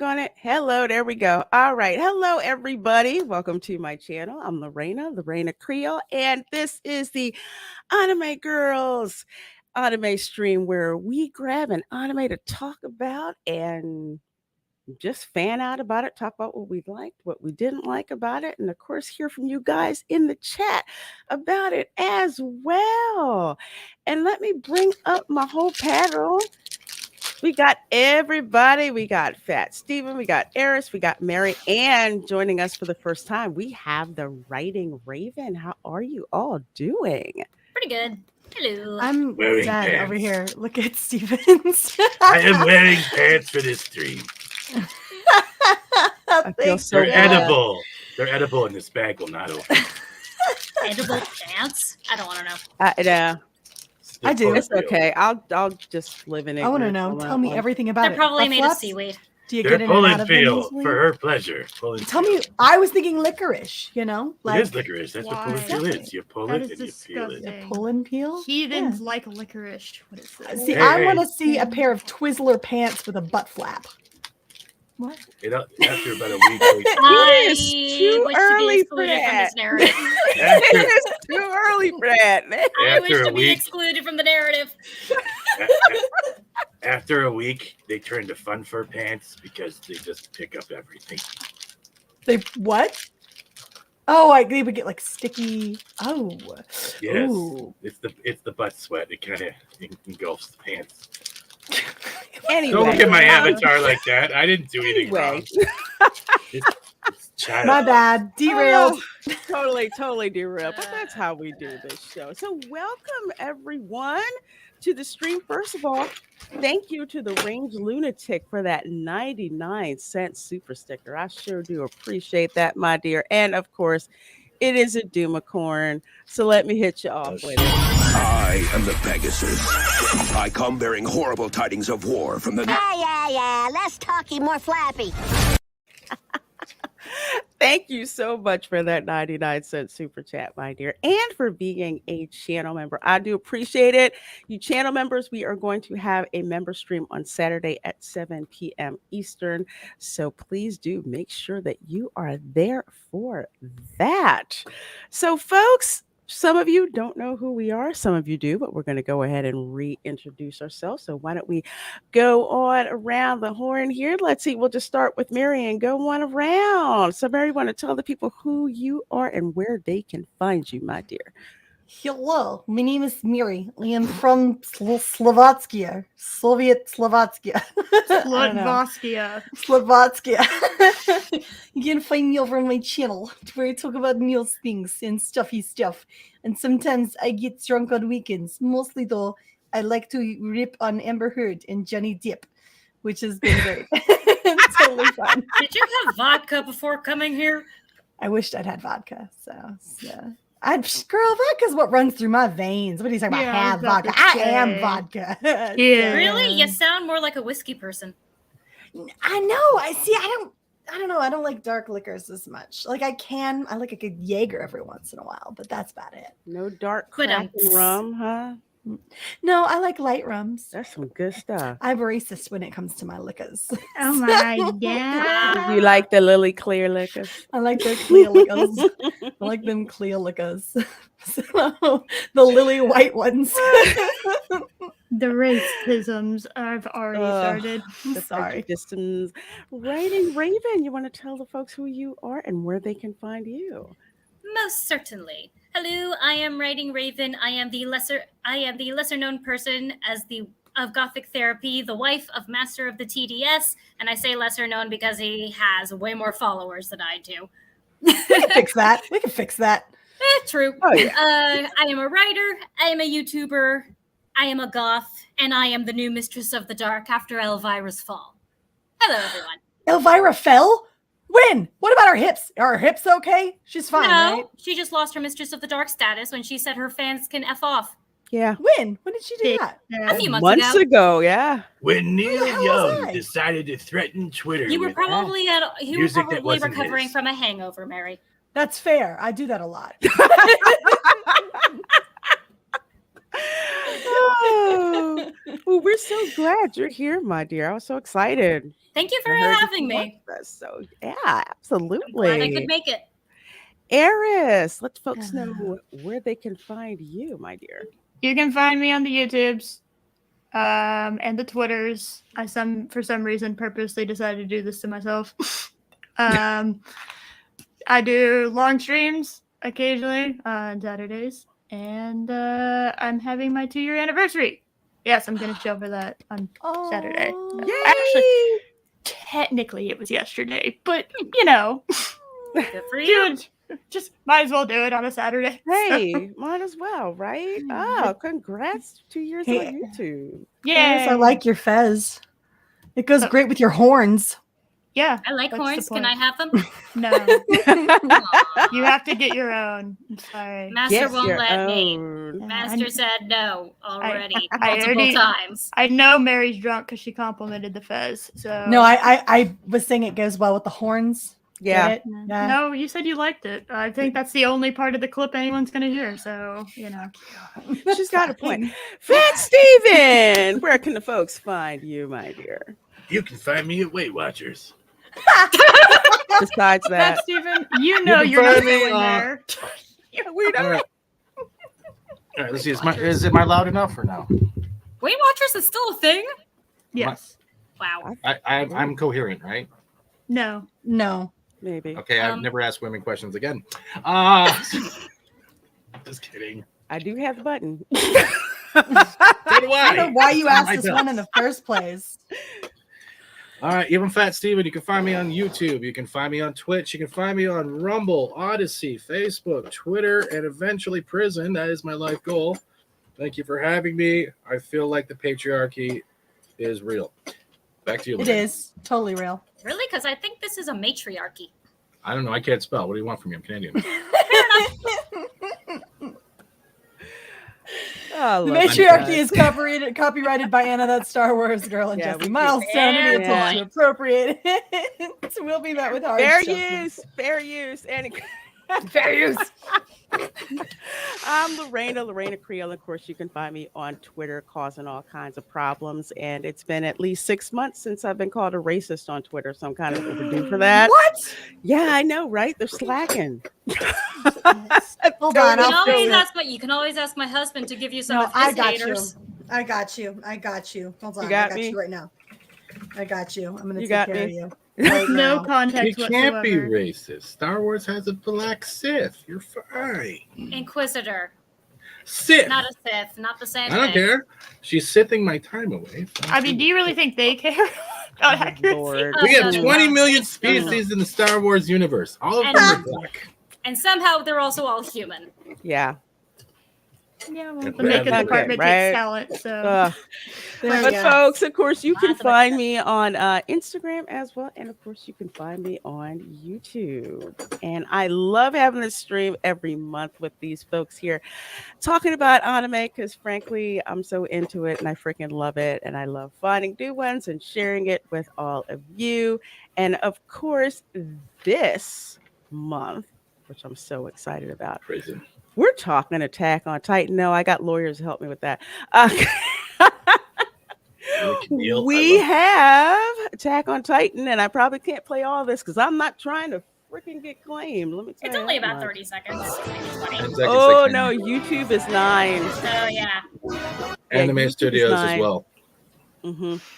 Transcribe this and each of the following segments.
On it. Hello, there we go. All right. Hello, everybody. Welcome to my channel. I'm Lorena Creole, and this is the Anime Girls anime stream where we grab an anime to talk about and just fan out about it, talk about what we liked, what we didn't like about it, and of course, hear from you guys in the chat about it as well. And let me bring up my whole panel. We got everybody. We got Fat Steven, we got Eris, we got Mary, and joining us for the first time, we have the Writing Raven. How are you all doing? Pretty good. Hello. I'm Wearing dead pants. over here. Look at Stevens. I am wearing pants for this stream. I feel so They're bad. edible. They're edible, and this bag will not open. Edible pants? I don't want to know. Yeah, I do. it's okay. I'll just live in it. I want to know. Tell me everything about They're it. probably Butt made of flaps? seaweed. Do you They're get in pull and and out of them feel easily? for her pleasure. Pull and Tell feel. me. I was thinking licorice. You know, It is licorice. That's what pull and feel Why? is. You pull That it is and you feel it. disgusting. pull and peel. Heathens like licorice. What is this? See, Hey, I hey. want to see a pair of Twizzler pants with a butt flap. What? After about a week, I is too wish early to for be excluded from that. this narrative. It is too early for that. I wish After a to be week. excluded from the narrative. after a week, they turn to fun fur pants because they just pick up everything. They what? Oh, they would get like sticky. Oh, Yes, Ooh. it's the butt sweat. It kind of engulfs the pants. Anyway, Don't look at my avatar like that. I didn't do anything Anyway. wrong. It's child. my bad. Derailed. Totally derailed. But that's how we do this show. So welcome everyone to the stream. First of all, thank you to the Range Lunatic for that 99-cent super sticker. I sure do appreciate that, my dear. And of course, it is a Doomicorn. So let me hit you off with it. I am the Pegasus. I come bearing horrible tidings of war from the... Yeah. Less talky, more flappy. Thank you so much for that 99-cent super chat, my dear, and for being a channel member. I do appreciate it. You channel members, we are going to have a member stream on Saturday at 7 p.m. Eastern. So please do make sure that you are there for that. So, folks, some of you don't know who we are. Some of you do, but we're going to go ahead and reintroduce ourselves. So why don't we go on around the horn here? Let's see. We'll just start with Mary and go one around. So Mary, want to tell the people who you are and where they can find you, my dear. Hello, my name is Miri. I am from Slovakia, Soviet Slovakia. Sludvoskia. Slovakia. You can find me over on my channel where I talk about news things and stuffy stuff. And sometimes I get drunk on weekends. Mostly though, I like to rip on Amber Heard and Johnny Depp, which has been great. Totally fun. Did you have vodka before coming here? I wished I'd had vodka. So yeah. Girl, vodka's what runs through my veins. What are you talking about? Yeah, I Have was about vodka. to I am say. vodka. Yeah. Really? You sound more like a whiskey person. I know. I don't know. I don't like dark liquors as much. Like I like a good Jaeger every once in a while, but that's about it. No dark But, cracking rum, huh? No, I like light rums. That's some good stuff. I'm racist when it comes to my liquors. Oh my god. You like the Lily Clear liquors? I like their clear liquors. I like them clear liquors. So, the lily white ones. The racisms I've already started. The Sorry. prejudices. Writing Raven, you want to tell the folks who you are and where they can find you? Most certainly. Hello, I am Writing Raven. I am the lesser known person as the of Gothic Therapy, the wife of Master of the TDS, and I say lesser known because he has way more followers than I do. We can fix that. We can fix that. True. Oh, yeah. I am a writer, I am a YouTuber, I am a goth, and I am the new mistress of the dark after Elvira's fall. Hello, everyone. Elvira fell? When? What about her hips? Are her hips okay? She's fine, No, right? she just lost her mistress of the dark status when she said her fans can F off. Yeah. When? When did she do that? A few months Months ago. ago, yeah. When Neil hell was Young I? decided to threaten Twitter, You were with probably music that wasn't recovering his. from a hangover, Mary. That's fair. I do that a lot. Oh, well, we're so glad you're here, my dear. I was so excited. Thank you for I heard that having you me. watched us. So yeah, I'm absolutely. glad I could make it. Eris, let folks know where they can find you, my dear. You can find me on the YouTubes and the Twitters. For some reason, purposely decided to do this to myself. I do long streams occasionally on Saturdays, and I'm having my 2-year anniversary. Yes, I'm gonna show for that on Saturday. Yay! Actually, technically it was yesterday, but you know, Good for you. dude, just might as well do it on a Saturday. Hey, might as well, right? Oh, congrats! 2 years Hey, on YouTube. Yes, Yeah, I like your fez. It goes great with your horns. Yeah, I like that's the horns. Can point. I have them? No, Aw. you have to get your own. I'm sorry. Master Get won't your let me. own. Master said no already I multiple already- times. I know Mary's drunk because she complimented the fez. So No, I was saying it goes well with the horns. Yeah. Get it? Yeah. No, you said you liked it. I think that's the only part of the clip anyone's gonna hear. So you know. She's got a point. Fat Steven, where can the folks find you, my dear? You can find me at Weight Watchers. Besides That that, Steven, you know can you're not find me going on- there. yeah, we All don't. right. All right, let's see. Is it loud enough or no? Weight Watchers is still a thing? Yes. Wow. I'm coherent, right? No. No. Maybe. Okay, I've Um, never asked women questions again. Just kidding. I do have the button. So do I don't know I. why you asked I this don't. one in the first place. All right, even Fat Steven, you can find me on YouTube. You can find me on Twitch. You can find me on Rumble, Odyssey, Facebook, Twitter, and eventually prison. That is my life goal. Thank you for having me. I feel like the patriarchy is real. Back to you, It Lorraine. is totally real. Really? Because I think this is a matriarchy. I don't know. I can't spell. What do you want from me? I'm Canadian. Oh, I The love you matriarchy guys. is copyrighted by Anna, that Star Wars girl, and Yeah, Jesse we- Milestone, and we are Yeah. told to appropriate it. So we'll be met with hard Fair judgment. use, fair use, and Fair use. I'm Lorena Creole. Of course, you can find me on Twitter causing all kinds of problems. And it's been at least 6 months since I've been called a racist on Twitter. So I'm kind of overdue for that. What? Yeah, I know, right? They're slacking. Hold on. You can always ask my husband to give you some No, of his I got haters. you. I got you. Hold on. You got I got me? you right now. I got you. I'm going to You take got care of me? you. Right No now. You context can't be whatsoever. racist. Star Wars has a black Sith. You're fine. Inquisitor. Sith. Not a Sith. Not the same I don't thing. care. She's sithing my time away. I mean, do you really think they care about Oh, accuracy? Lord. We have No, 20 no. million No, species in the Star Wars universe. All of And- them are black. And somehow they're also all human. Yeah. Yeah, well, That's the makeup okay, department right? takes talent, so There But you go. folks, of course, you can Lots of find me on Instagram as well. And of course, you can find me on YouTube. And I love having this stream every month with these folks here talking about anime because frankly, I'm so into it and I freaking love it. And I love finding new ones and sharing it with all of you. And of course, this month, which I'm so excited about, Prison. we're talking Attack on Titan. No, I got lawyers to help me with that. Neil, We I love- have Attack on Titan, and I probably can't play all this because I'm not trying to freaking get claimed. Let me tell It's you. only that about much. 30 seconds. Maybe 20. 10 seconds, Oh 16. no, YouTube is 9. Oh, yeah. Anime YouTube is Studios as 9. well,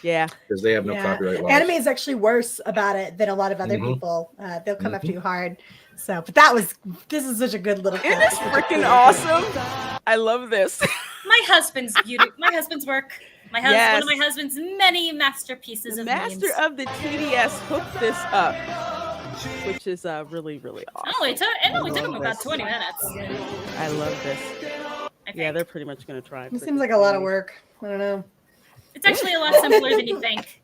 Yeah. because they have no Yeah. copyright laws. Anime is actually worse about it than a lot of other Mhm. people. They'll come after you hard. So, but this is such a good little. Isn't this freaking awesome? I love this. My husband's beauty. My husband's work. One Yes. of my husband's many masterpieces The of master memes. of the TDS hooked this up, which is really, really awesome. It only took him about 20 minutes. I love this. I think. Yeah, they're pretty much going to try. It seems like a lot of work. I don't know. It's actually a lot simpler than you think.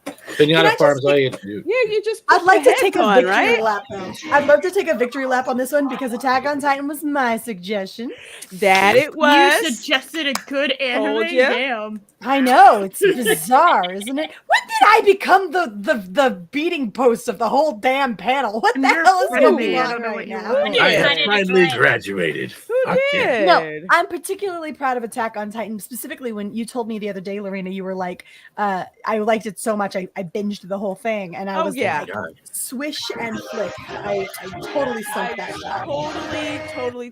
Can I Pinata just Farms, get- I eat you. Yeah, you just. I'd put like the to take a heads on, victory right? lap though. I'd love to take a victory lap on this one because Attack on Titan was my suggestion. That it you was. suggested a good Told anime. ya. Damn. I know it's bizarre, isn't it? When did I become the beating post of the whole damn panel? What the You're hell is friendly, going I on don't know right what you're now? doing. I have Decided to finally drink. graduated. Who Fuck yeah. did? No, I'm particularly proud of Attack on Titan, specifically when you told me the other day, Lorena, you were like, I liked it so much, I binged the whole thing. And I Oh, was yeah. like, swish and flick. I totally sunk that shot. Totally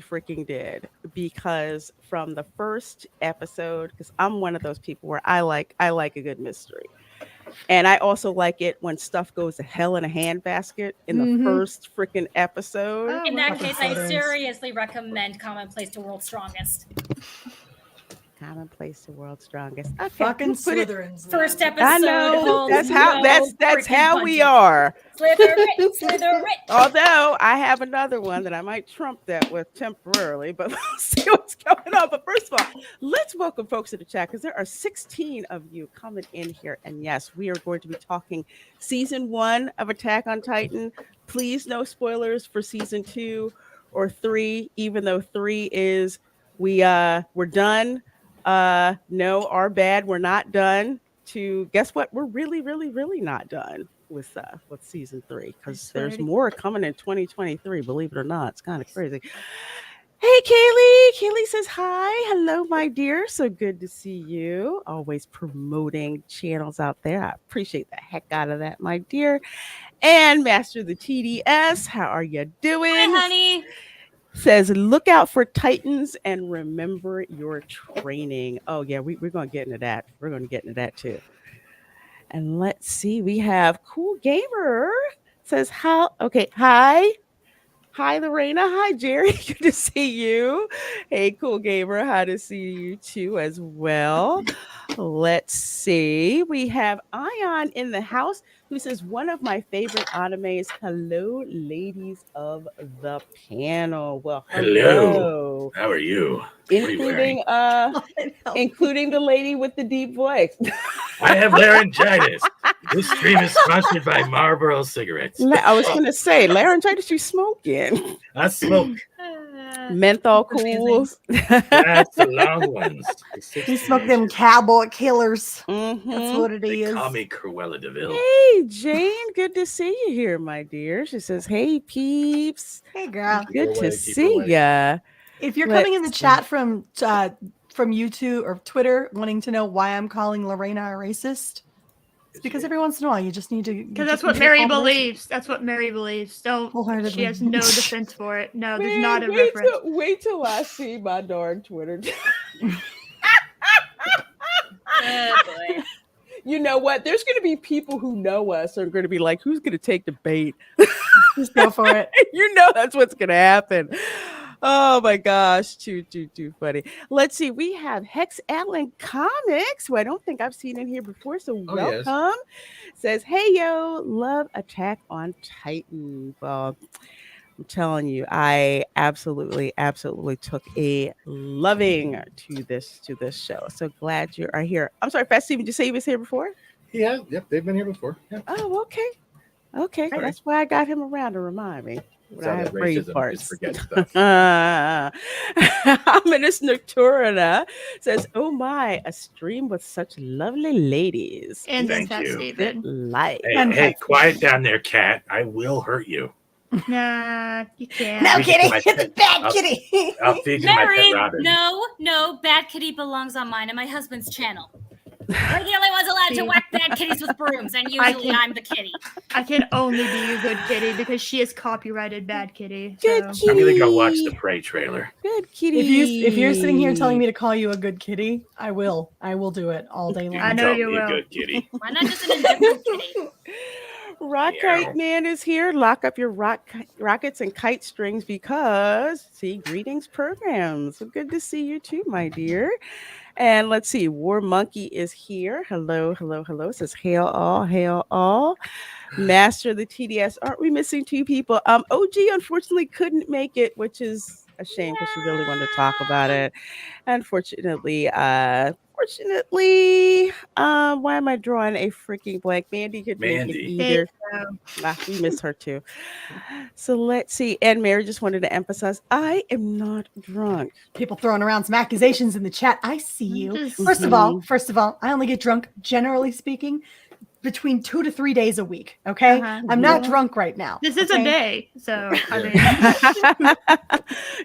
freaking did, because from the first episode, because I'm one of those people where I like a good mystery. And I also like it when stuff goes to hell in a handbasket in the first freaking episode. Oh, In well. that case, I Slytherins. seriously recommend Commonplace to World's Strongest. Commonplace to World's Strongest. Okay, Fucking we'll put it. Slytherins. First man. episode. I know holds that's how no that's freaking how we punches. are. Slither rich, slither rich. Although I have another one that I might trump that with temporarily, but we'll see what's going on. But first of all, let's welcome folks to the chat, because there are 16 of you coming in here. And yes, we are going to be talking season 1 of Attack on Titan. Please, no spoilers for season 2 or 3, even though 3 is we're done. No, our bad, we're not done. To guess what? We're really not done with season 3, because there's more coming in 2023. Believe it or not, it's kind of crazy. Hey, Kaylee. Kaylee says hi. Hello, my dear. So good to see you. Always promoting channels out there. I appreciate the heck out of that, my dear. And Master of the TDS, how are you doing? Hi, honey. Says, look out for Titans and remember your training. Oh, yeah, we're going to get into that. We're going to get into that too. And let's see, we have Cool Gamer says, how? Okay, hi. Hi, Lorena. Hi, Jerry. Good to see you. Hey, Cool Gamer. How to see you too as well. Let's see. We have Ion in the house who says, one of my favorite animes. Hello, ladies of the panel. Well, hello. How are you? What are you wearing? Including the lady with the deep voice. I have laryngitis. This stream is sponsored by Marlboro cigarettes. I was going to say, laryngitis, you smoking. I smoke. Menthol cools. That's the long ones. You smoke them cowboy killers. Mhm. That's what it They is. call me Cruella DeVille. Hey, Jane. Good to see you here, my dear. She says, hey, peeps. Hey, girl. Good Keep her to away, keep her see away. ya. If you're Let's coming in the chat from YouTube or Twitter wanting to know why I'm calling Lorena a racist, it's because every once in a while you just need to. Because that's what Mary believes. That's what Mary believes. Don't. Wholeheartedly. She has no defense for it. No, there's Man, not a reference. wait till I see my darn Twitter. Oh, boy. You know what? There's going to be people who know us are going to be like, who's going to take the bait? Just go for it. You know that's what's going to happen. Oh my gosh, too funny. Let's see. We have Hex Allen Comics, who I don't think I've seen in here before. So Oh, yes. welcome. Says, hey yo, love Attack on Titan. Well, I'm telling you, I absolutely took a loving to this show. So glad you are here. I'm sorry, Fast Steven, did you say he was here before? Yeah, yep, they've been here before. Yeah. Oh, okay. Okay, Sorry. that's why I got him around to remind me. It's When I all have that brain racism, farts. just forget stuff. Ominous Nocturna says, oh my, a stream with such lovely ladies. And then Thank Fat you. Steven. Light. Hey, quiet down there, cat. I will hurt you. Nah, you can't. No, Feed you kitty. my It's a pet. bad I'll- kitty. I'll feed you my Mary, pet Robin. no, Bad Kitty belongs on mine and my husband's channel. We're the only ones allowed to whack bad kitties with brooms, and usually I'm the kitty. I can only be a good kitty because she is copyrighted Bad Kitty. Good So. kitty. I'm gonna go watch the Prey trailer. Good kitty. If you're sitting here telling me to call you a good kitty, I will. I will do it all day You long. I can know call you me a will. good kitty. Why not just an indifferent kitty? Rockite Man is here. Lock up your rockets and kite strings because, see, greetings programs. So good to see you too, my dear. And let's see, War Monkey is here. Hello. Says, hail all. Master of the TDS. Aren't we missing two people? OG unfortunately couldn't make it, which is a shame because she really wanted to talk about it. Unfortunately, unfortunately, why am I drawing a freaking blank? Mandy could make it Mandy. either. We miss her too. So let's see. And Mary just wanted to emphasize, I am not drunk. People throwing around some accusations in the chat. I see you. Just- First of all, I only get drunk, generally speaking, between 2 to 3 days a week. Okay, I'm not drunk right now. This is a okay? day, so I mean,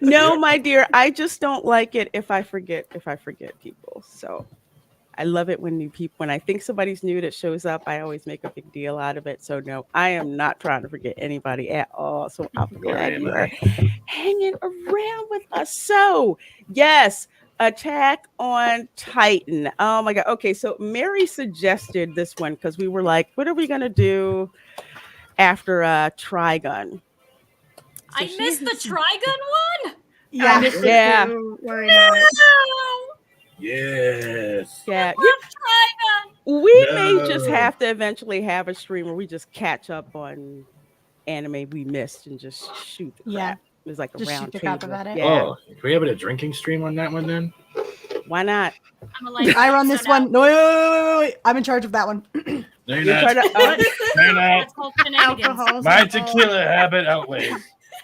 No, my dear, I just don't like it if I forget people. So I love it when when I think somebody's new that shows up, I always make a big deal out of it. So no, I am not trying to forget anybody at all. So I'm glad you are hanging around with us. So yes, Attack on Titan. Oh my God. Okay, so Mary suggested this one because we were like, what are we gonna do after Trigun? I missed the Trigun one. Yeah, I missed it Yeah. too. Worry not. Yes. Yeah, I love Trigun. we may just No. have to eventually have a stream where we just catch up on anime we missed and just shoot the Yeah. crap. It was like a Just shoot round the table. crap about it. Yeah, Oh, can we have a drinking stream on that one then? why not? I'm a light. I run this so one. No, wait. I'm in charge of that one. No, you're You try not. to, No, you're not. That's called shenanigans. Alcohol. My tequila habit outweighs.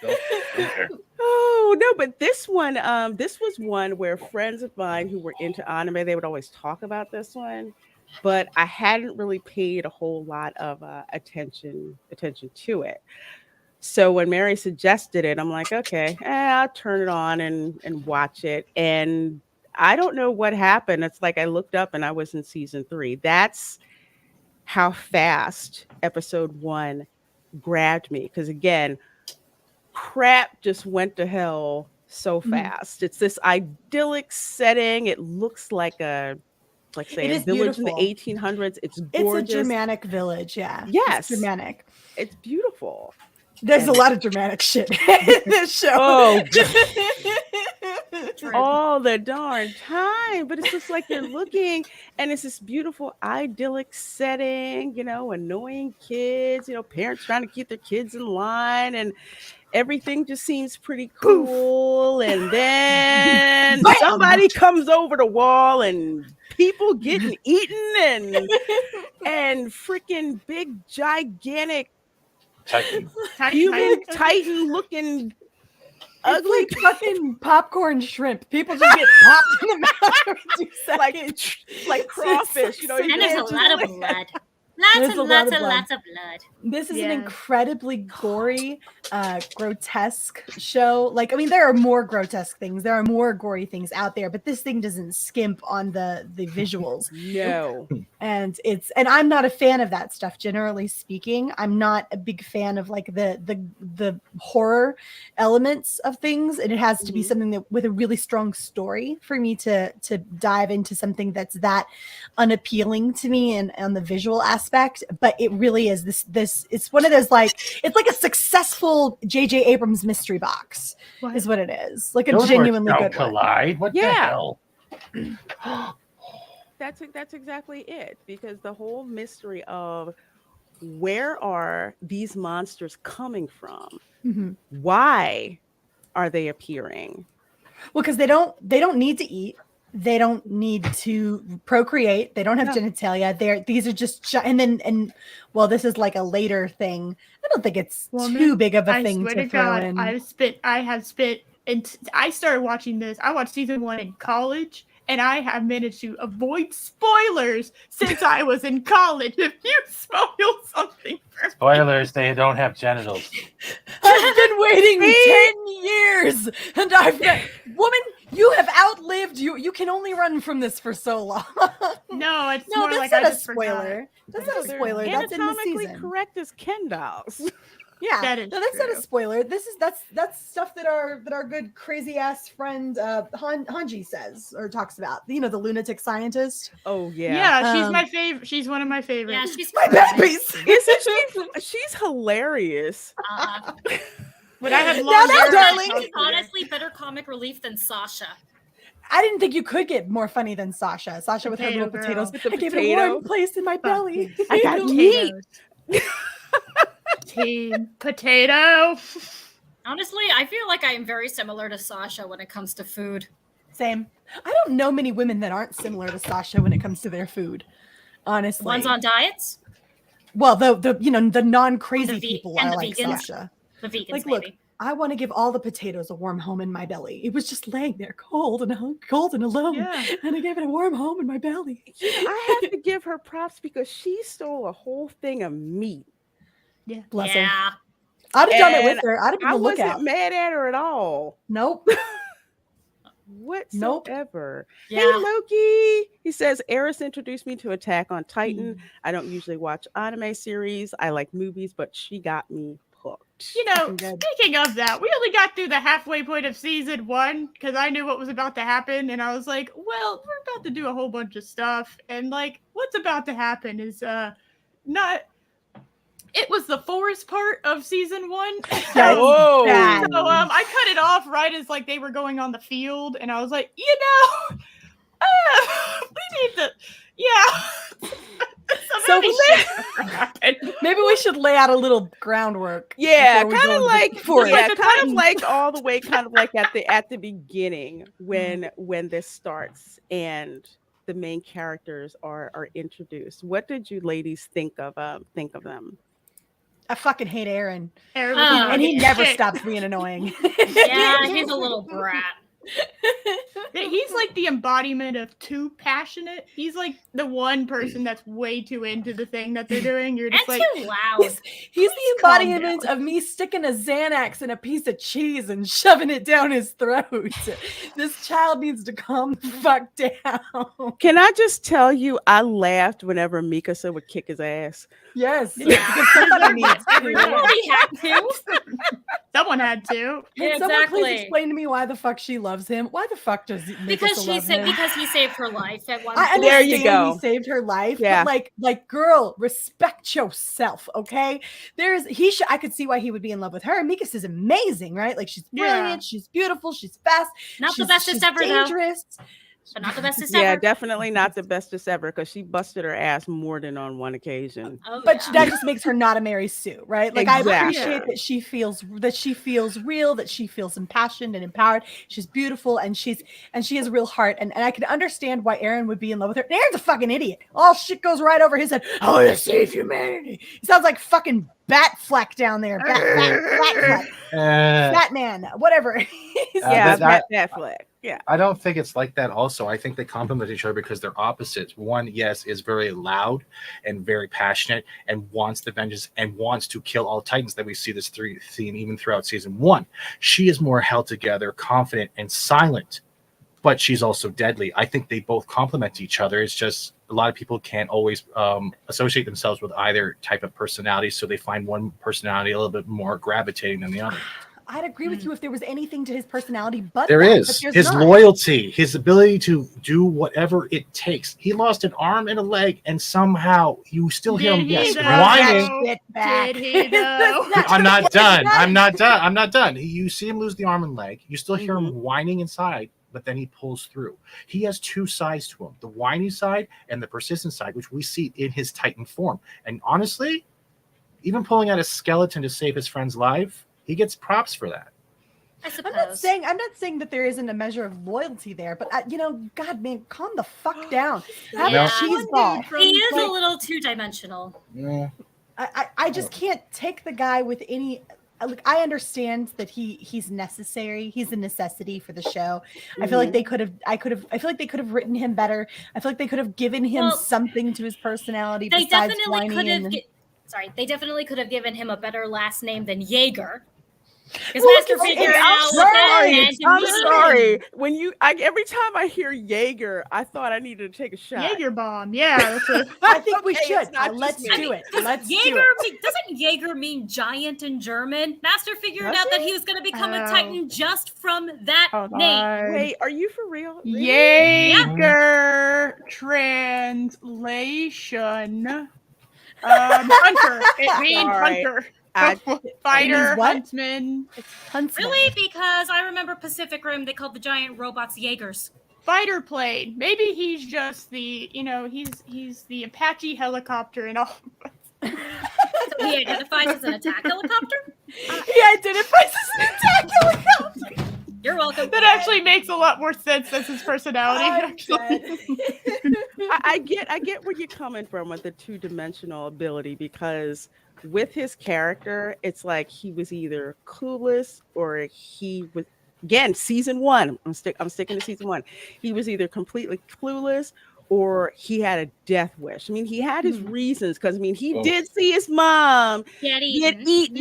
Don't care. oh no, but this one, this was one where friends of mine who were into anime, they would always talk about this one, but I hadn't really paid a whole lot of attention to it. So when Mary suggested it, I'm like, okay, I'll turn it on and watch it. And I don't know what happened. It's like I looked up and I was in season 3. That's how fast episode 1 grabbed me. Because again, crap just went to hell so fast. It's this idyllic setting. It looks like say It a is village beautiful. in the 1800s. It's It's gorgeous. a Germanic village. Yeah. Yes. It's Germanic. It's beautiful. There's a lot of Germanic shit in this show. Oh, True. all the darn time. But it's just like you're looking and it's this beautiful idyllic setting, annoying kids, parents trying to keep their kids in line and everything just seems pretty cool. And then Bam! somebody comes over the wall and people getting eaten and freaking big gigantic human titan looking ugly It's like fucking popcorn shrimp. People just get popped in the mouth every 2 seconds. like crawfish, you And there's a just lot of like- blood. There's Lots a and lot lots of and blood. lots of blood. This is an Yeah. incredibly gory, grotesque show. Like, I mean, there are more grotesque things. There are more gory things out there, but this thing doesn't skimp on the visuals. No. And I'm not a fan of that stuff, generally speaking. I'm not a big fan of like the horror elements of things. And it has to be Mhm. something that with a really strong story for me to dive into something that's that unappealing to me and on the visual aspect. But it really is this it's one of those like it's like a successful J.J. Abrams mystery box What? is what it is. Like a Those genuinely words good don't one. collide. What the Yeah. hell? That's exactly it. Because the whole mystery of where are these monsters coming from? Mhm. Why are they appearing? Well, because they don't need to eat. They don't need to procreate. They don't have genitalia. These are just and well, this is like a later thing. I don't think it's Woman, too big of a I thing swear to to throw God, in. I have spit, and I started watching this. I watched season 1 in college, and I have managed to avoid spoilers since I was in college. If you spoil something for me, Spoilers, they don't have genitals. I've been waiting 10 years, and woman, you have outlived you. You can only run from this for so long. no, it's No, more that's like not I a just forgot. spoiler. That's not a They're spoiler. That's in the anatomically season. correct as Ken dolls. Yeah, That is no, that's not a true. spoiler. That's stuff that our good crazy ass friend Hanji says or talks about. You know, the lunatic scientist. Oh yeah. Yeah, she's Um, my favorite. She's one of my favorites. Yeah, she's My perfect. babies. Isn't she's hilarious. But I have Now long that, hair. darling. She's honestly better comic relief than Sasha. I didn't think you could get more funny than Sasha. Sasha with her Potato little girl. potatoes. With the I gave it a potato. warm place in my belly. I got meat. Team potato. Honestly, I feel like I am very similar to Sasha when it comes to food. Same. I don't know many women that aren't similar to Sasha when it comes to their food. Honestly. Ones on diets, Well, the the non-crazy The ve- people and are the like vegans. Sasha. the vegans, Like, maybe. look, I want to give all the potatoes a warm home in my belly. It was just laying there cold and alone. Yeah. And I gave it a warm home in my belly. I have to give her props because she stole a whole thing of meat. Bless her. Yeah. I'd have done it with And her. I'd have been I the wasn't lookout. mad at her at all. Nope. Whatsoever. Hey Yeah. Loki. He says Eris introduced me to Attack on Titan. I don't usually watch anime series. I like movies, but she got me hooked. You know, Fucking good. speaking of that, we only got through the halfway point of season 1 because I knew what was about to happen, and I was like, well, we're about to do a whole bunch of stuff, and like what's about to happen is not it was the forest part of season 1. That's Whoa. bad. So I cut it off right as like they were going on the field, and I was like, you know, we need to, yeah. So happened. maybe we should lay out a little groundwork. Yeah, before we kind go of into the like forest. yeah, the kind of Titan. like all the way, kind of like at the beginning when this starts and the main characters are introduced. What did you ladies think of them? I fucking hate Aaron. Aaron Oh, was And he like, never shit. stops being annoying. Yeah, he's a little brat. He's like the embodiment of too passionate. He's like the one person that's way too into the thing that they're doing. You're And just like, too loud. He's the calm embodiment down. of me sticking a Xanax in a piece of cheese and shoving it down his throat. This child needs to calm the fuck down. Can I just tell you, I laughed whenever Mikasa would kick his ass. Yes, Yeah. because somebody needs to. Somebody had to. someone had to. Can someone please Exactly. explain to me why the fuck she loves him? Why the fuck does Because Mikasa love him? because he saved her life at one I point. There understand you go. he saved her life, Yeah. but like, girl, respect yourself, okay? I could see why he would be in love with her. Mikas is amazing, right? Like she's brilliant, Yeah. she's beautiful, she's fast, Not the she's bestest ever, though. dangerous. But not the bestest Yeah, ever. definitely not the bestest ever because she busted her ass more than on one occasion. Oh, But yeah. that just makes her not a Mary Sue, right? Like I Exactly. appreciate that she feels real, that she feels impassioned and empowered. She's beautiful and she has a real heart. And I can understand why Aaron would be in love with her. And Aaron's a fucking idiot. All shit goes right over his head. I want to save humanity. He sounds like fucking Batfleck down there. Batfleck. Batman. Whatever. He's- Yeah, that- that flag. Yeah. I don't think it's like that also. I think they complement each other because they're opposites. One, yes, is very loud and very passionate and wants the vengeance and wants to kill all Titans that we see this theme even throughout season 1. She is more held together, confident, and silent, but she's also deadly. I think they both complement each other. It's just a lot of people can't always associate themselves with either type of personality, so they find one personality a little bit more gravitating than the other. I'd agree with you if there was anything to his personality, but There that, is but there's his not. loyalty, his ability to do whatever it takes. He lost an arm and a leg, and somehow you still hear him, Did he yes, though? whining. Shit back. Did he though? I'm not done. I'm not done. I'm not done. You see him lose the arm and leg. You still hear him whining inside, but then he pulls through. He has two sides to him: the whiny side and the persistent side, which we see in his Titan form. And honestly, even pulling out a skeleton to save his friend's life, he gets props for that. I suppose. I'm not saying that there isn't a measure of loyalty there, but God, man, calm the fuck down. Have Yeah. a cheese ball. He is Like, a little two-dimensional. Yeah. I just can't take the guy with any. Look, I understand that he's necessary. He's a necessity for the show. I feel like they could have. I feel like they could have written him better. I feel like they could have given him Well, something to his personality. They besides definitely whiny could have. and- They definitely could have given him a better last name than Jaeger. Because Well, Master okay, figured I'm out what that Sorry, meant I'm immediately. sorry. When every time I hear Jaeger, I thought I needed to take a shot. Jaeger bomb. Yeah. That's a, I think we Okay, should. it's not just Let's me. do it. Does Let's do Jaeger it. doesn't Jaeger mean giant in German? Master figured Does out that it? he was going to become a Oh. Titan just from that oh, name. God. Wait, are you for real? Really? Jaeger translation. Hunter. It means Sorry. hunter. I- Fighter, means what? huntsman. Huntsman. Really? Because I remember Pacific Rim, they called the giant robots Jaegers. Fighter plane. Maybe he's just the, he's the Apache helicopter and all. So he identifies as an attack helicopter? He identifies as an attack helicopter. You're welcome. That actually makes a lot more sense as his personality. Actually. I get where you're coming from with the two-dimensional ability, because with his character, it's like he was either clueless or he was, again, season one. I'm sticking to season one. He was either completely clueless or he had a death wish. I mean, he had his reasons, because I mean, he did see his mom Get get eaten. eaten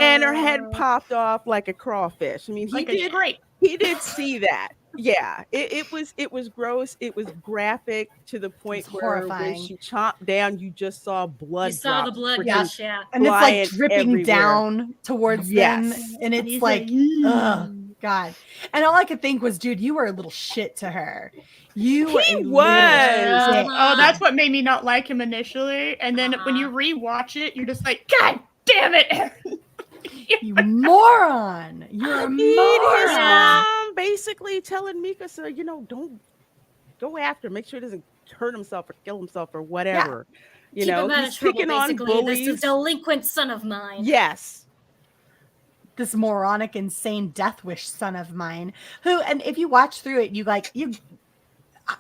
and her head popped off like a crawfish. I mean, Like a grape. he did see that. Yeah, it was gross. It was graphic to the point It's where when horrifying. she chomped down, you just saw blood. You saw the drops blood freaking gush, yeah. And it's flying like dripping everywhere. down towards them. Yes. And it's He's like, like, oh, God. And all I could think was, dude, you were a little shit to her. You were He a little was. shit. Oh, that's what made me not like him initially. And then when you rewatch it, you're just like, God damn it, Aaron. You moron. You're a His moron. mom basically telling Mikasa, you know, don't go after him. Make sure he doesn't hurt himself or kill himself or whatever. You Keep know, him out he's of trouble, picking on basically. This bullies. is delinquent son of mine. Yes. This moronic, insane death wish son of mine, who, and if you watch through it,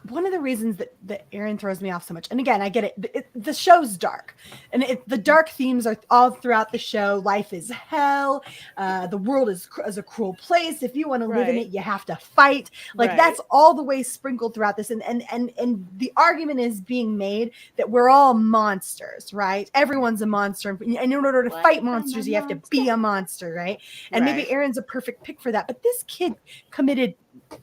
one of the reasons that Aaron throws me off so much, and again, I get it, the show's dark, and the dark themes are all throughout the show. Life is hell. The world is a cruel place. If you want to live in Right. it, you have to fight. Like Right. that's all the way sprinkled throughout this, and the argument is being made that we're all monsters, right? Everyone's a monster, and in order to fight monsters, you have to be a monster, right? And Right. maybe Aaron's a perfect pick for that, but this kid committed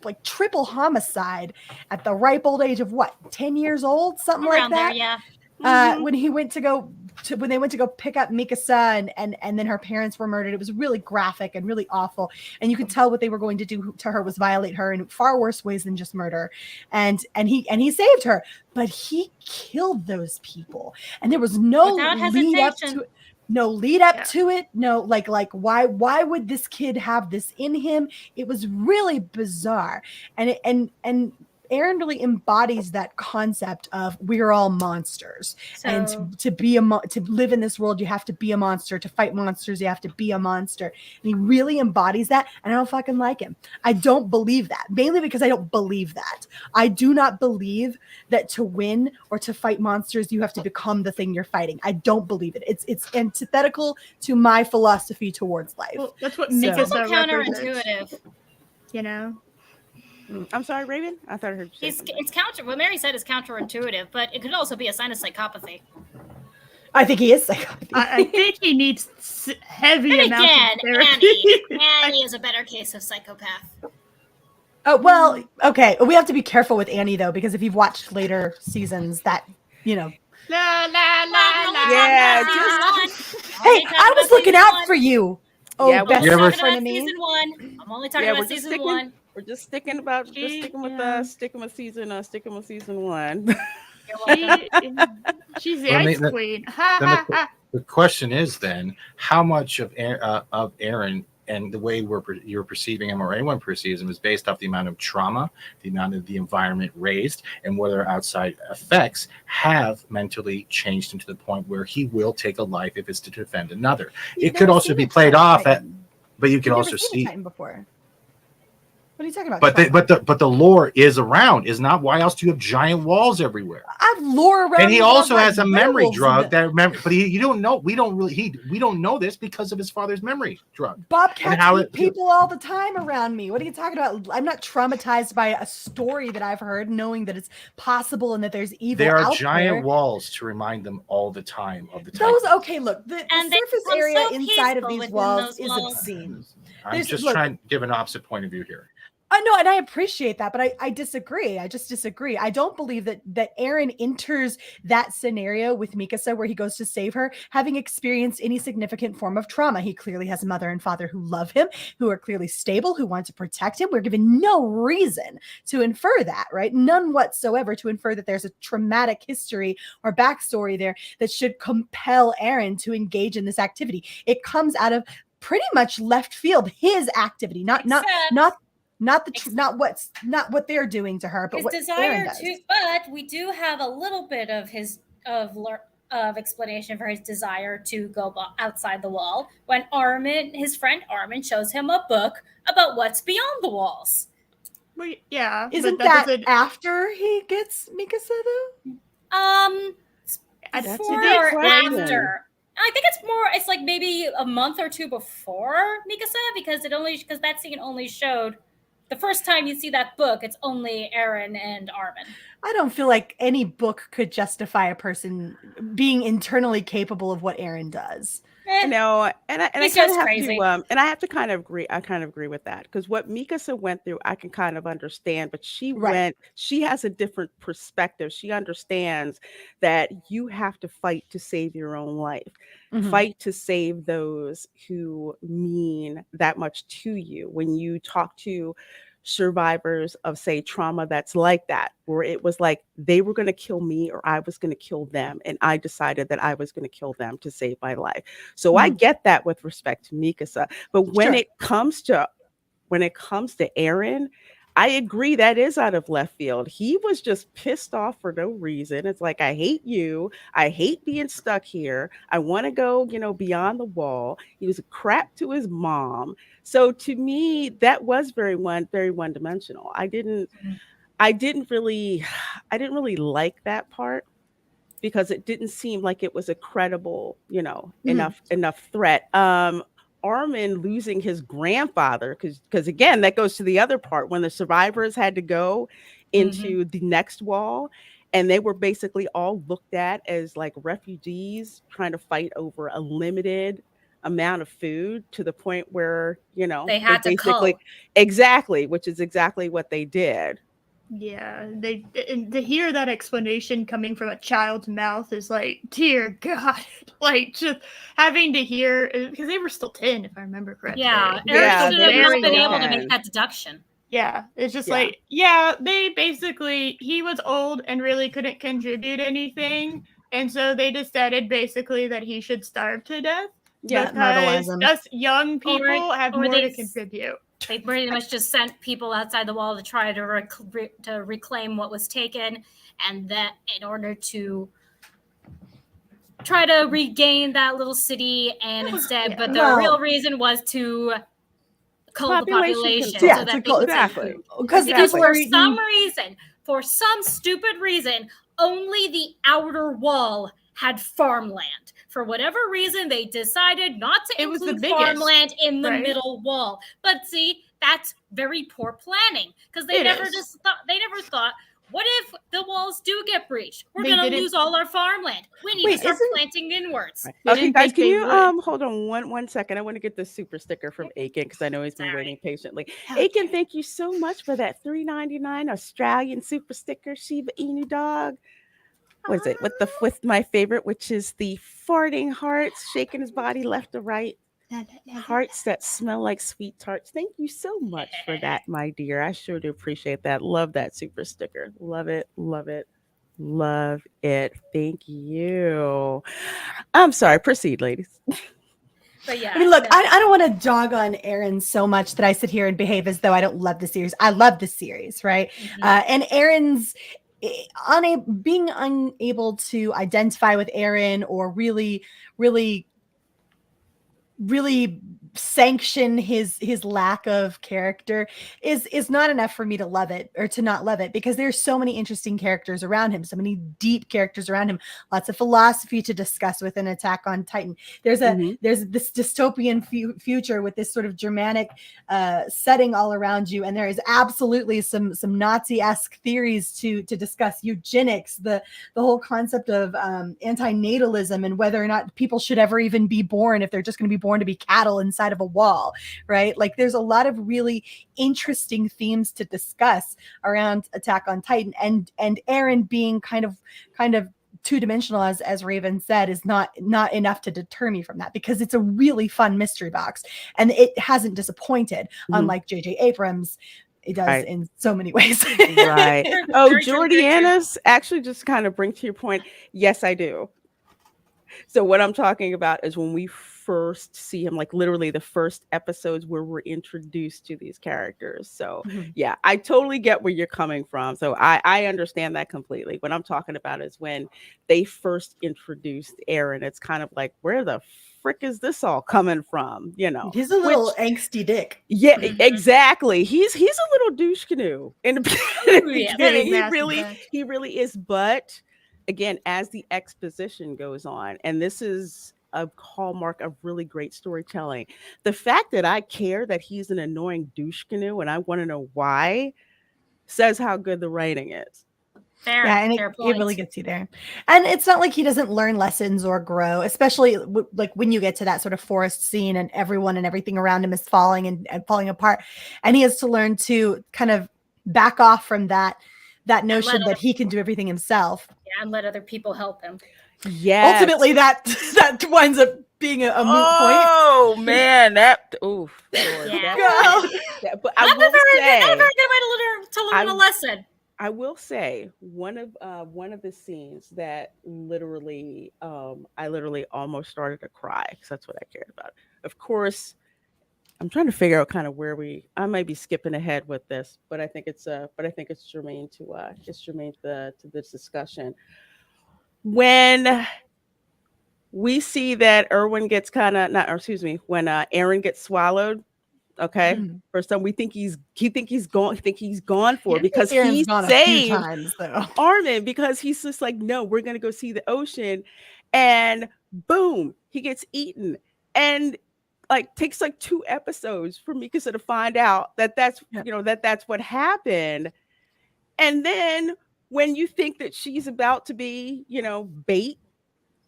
like triple homicide at the ripe old age of what, 10 years old, something Around like there, that. yeah. When they went to go pick up Mikasa, and then her parents were murdered. It was really graphic and really awful, and you could tell what they were going to do to her was violate her in far worse ways than just murder. And he saved her, but he killed those people, and there was no Without lead up hesitation. to it. No lead up Yeah. to it. No, like why would this kid have this in him? It was really bizarre. And Aaron really embodies that concept of we're all monsters. So, And to live in this world, you have to be a monster. To fight monsters, you have to be a monster. And he really embodies that. And I don't fucking like him. I don't believe that. Mainly because I don't believe that. I do not believe that to win or to fight monsters, you have to become the thing you're fighting. I don't believe it. It's antithetical to my philosophy towards life. Well, that's what So- makes it's us also counterintuitive. You know? I'm sorry, Raven. I thought I heard you say It's counter. What Mary said is counterintuitive, but it could also be a sign of psychopathy. I think he is psychopathy. I think he needs heavy And amounts again, of therapy. Annie is a better case of psychopath. Oh, well, okay. We have to be careful with Annie, though, because if you've watched later seasons, that, you know. La la la la. Yeah, Hey, I was looking out for you. Oh, Yeah, best You ever- friend of me. Season one. I'm only talking Yeah, about we're just season sticking- one. We're just sticking with season one. She's the Well, I mean, ice that- queen. Ha then ha ha. The question is then, how much of Aaron and the way you're perceiving him or anyone perceives him is based off the amount of trauma, the amount of the environment raised, and whether outside effects have mentally changed him to the point where he will take a life if it's to defend another. You've It could never also seen be a played off at, Titan. but you can You've also never seen a see. Titan before. What are you talking about? But trauma? the lore is around. Is not why else do you have giant walls everywhere? I have lore around. And he me also that has a like memory werewolves drug and that remember, but you don't know. We don't know this because of his father's memory drug. Bobcats how eat it- people all the time around me. What are you talking about? I'm not traumatized by a story that I've heard, knowing that it's possible and that there's evil There are out giant there. walls to remind them all the time of the Those Titan. okay. Look, the And they surface become area so inside of peaceful these within walls those is walls. obscene. I'm there's- just look- trying to give an opposite point of view here. I know, and I appreciate that, but I disagree. I just disagree. I don't believe that Aaron enters that scenario with Mikasa where he goes to save her, having experienced any significant form of trauma. He clearly has a mother and father who love him, who are clearly stable, who want to protect him. We're given no reason to infer that, right? None whatsoever to infer that there's a traumatic history or backstory there that should compel Aaron to engage in this activity. It comes out of pretty much left field, his activity, not what they're doing to her, but His what Aaron desire does. to, but we do have a little bit of of explanation for his desire to go outside the wall when Armin, his friend Armin, shows him a book about what's beyond the walls. Well, yeah, Isn't but that doesn't. after he gets Mikasa though? That's a Before good or question. after? I think it's more. It's like maybe a month or two before Mikasa, because that scene only showed the first time you see that book. It's only Eren and Armin. I don't feel like any book could justify a person being internally capable of what Eren does. No, and I He's kind of just have crazy. to and I have to kind of agree. I kind of agree with that because what Mikasa went through, I can kind of understand. But Right. she has a different perspective. She understands that you have to fight to save your own life, Mhm. fight to save those who mean that much to you. When you talk to survivors of say trauma that's like that, where it was like they were going to kill me or I was going to kill them, and I decided that I was going to kill them to save my life. So I Mhm. get that with respect to Mikasa, but when Sure. it comes to Eren, I agree that is out of left field. He was just pissed off for no reason. It's like I hate you. I hate being stuck here. I want to go, beyond the wall. He was a crap to his mom. So to me, that was very one dimensional. I didn't really I didn't really like that part because it didn't seem like it was a credible, Mhm. enough threat. Armin losing his grandfather, because again, that goes to the other part when the survivors had to go into the next wall, and they were basically all looked at as like refugees trying to fight over a limited amount of food to the point where They they had to basically cull. exactly, which is exactly what they did. Yeah, and to hear that explanation coming from a child's mouth is like, dear God, like just having to hear because they were still 10, if I remember correctly. Yeah, They were Eric Yeah, should they have were not very been still able to young. make 10. that deduction. Yeah, it's just Yeah. like, yeah, they basically he was old and really couldn't contribute anything, and so they decided basically that he should starve to death Yeah. Myrtleize because him. us young people have or more to they contribute. they pretty much just sent people outside the wall to try to to reclaim what was taken, and that in order to try to regain that little city, and instead, Yeah. but the Well, real reason was to cull the Population population control. yeah, so that to they call could save Exactly. food. because Because people Exactly. are eating. for some stupid reason, only the outer wall had farmland. For whatever reason, they decided not to It was the include biggest, farmland in the right? middle wall. But see, that's very poor planning because they It never is. just thought they never thought, what if the walls do get breached? We're They gonna didn't- lose all our farmland. We need to Wait, start isn't planting inwards. Right. They Okay, didn't guys, think can they you would. hold on one second? I want to get this super sticker from Aiken because I know he's been Sorry. waiting patiently. Okay. Aiken, thank you so much for that $3.99 Australian super sticker, Shiba Inu dog. What is it? With my favorite, which is the farting hearts, shaking his body left to right. Hearts that smell like sweet tarts. Thank you so much for that, my dear. I sure do appreciate that. Love that super sticker. Love it, love it, love it. Thank you. I'm sorry. Proceed, ladies. But yeah, I mean, look, no. I don't want to dog on Eren so much that I sit here and behave as though I don't love the series. I love the series, right? And Eren's being unable to identify with Eren or really, really sanction his lack of character is not enough for me to love it or to not love it, because there's so many interesting characters around him, so many deep characters around him, lots of philosophy to discuss within Attack on Titan. There's this dystopian future with this sort of Germanic setting all around you, and there is absolutely some Nazi-esque theories to discuss eugenics, the whole concept of antinatalism, and whether or not people should ever even be born if they're just going to be born to be cattle inside of a wall, right? Like there's a lot of really interesting themes to discuss around Attack on Titan, and Eren being kind of two-dimensional, as Raven said, is not enough to deter me from that, because it's a really fun mystery box and it hasn't disappointed, unlike JJ Abrams. It does Right. in so many ways. Right. Oh, Very true, very true. Jordiana's actually just kind of bring to your point. Yes, I do. So what I'm talking about is when we first see him, like literally the first episodes where we're introduced to these characters. So yeah, I totally get where you're coming from. So I understand that completely. What I'm talking about is when they first introduced Aaron, it's kind of like, where the frick is this all coming from? You know, He's a little angsty dick. yeah, exactly. He's a little douche canoe in the yeah. beginning. Massive He really is. But again, as the exposition goes on, and this is a hallmark of really great storytelling, the fact that I care that he's an annoying douche canoe and I want to know why says how good the writing is. Fair, Yeah, and fair it point. really gets you there. And it's not like he doesn't learn lessons or grow, especially like when you get to that sort of forest scene and everyone and everything around him is falling and falling apart. And he has to learn to kind of back off from that notion that he can do everything himself. Yeah, and let other people help him. Yeah. Ultimately, that winds up being a moot point. Oh man, that oof. Lord, Yeah. but I Not will a very say, good way to learn a lesson. I will say one of the scenes that literally I literally almost started to cry because that's what I cared about. Of course, I'm trying to figure out kind of where I might be skipping ahead with this, but I think it's germane to this discussion. When we see that Erwin gets when Aaron gets swallowed. Okay. First time we think he's gone for it because Aaron's he gone a few saved times though. Armin because he's just like, no, we're gonna go see the ocean, and boom, he gets eaten, and like takes like 2 episodes for Mikasa to find out that that's what happened, and then when you think that she's about to be bait,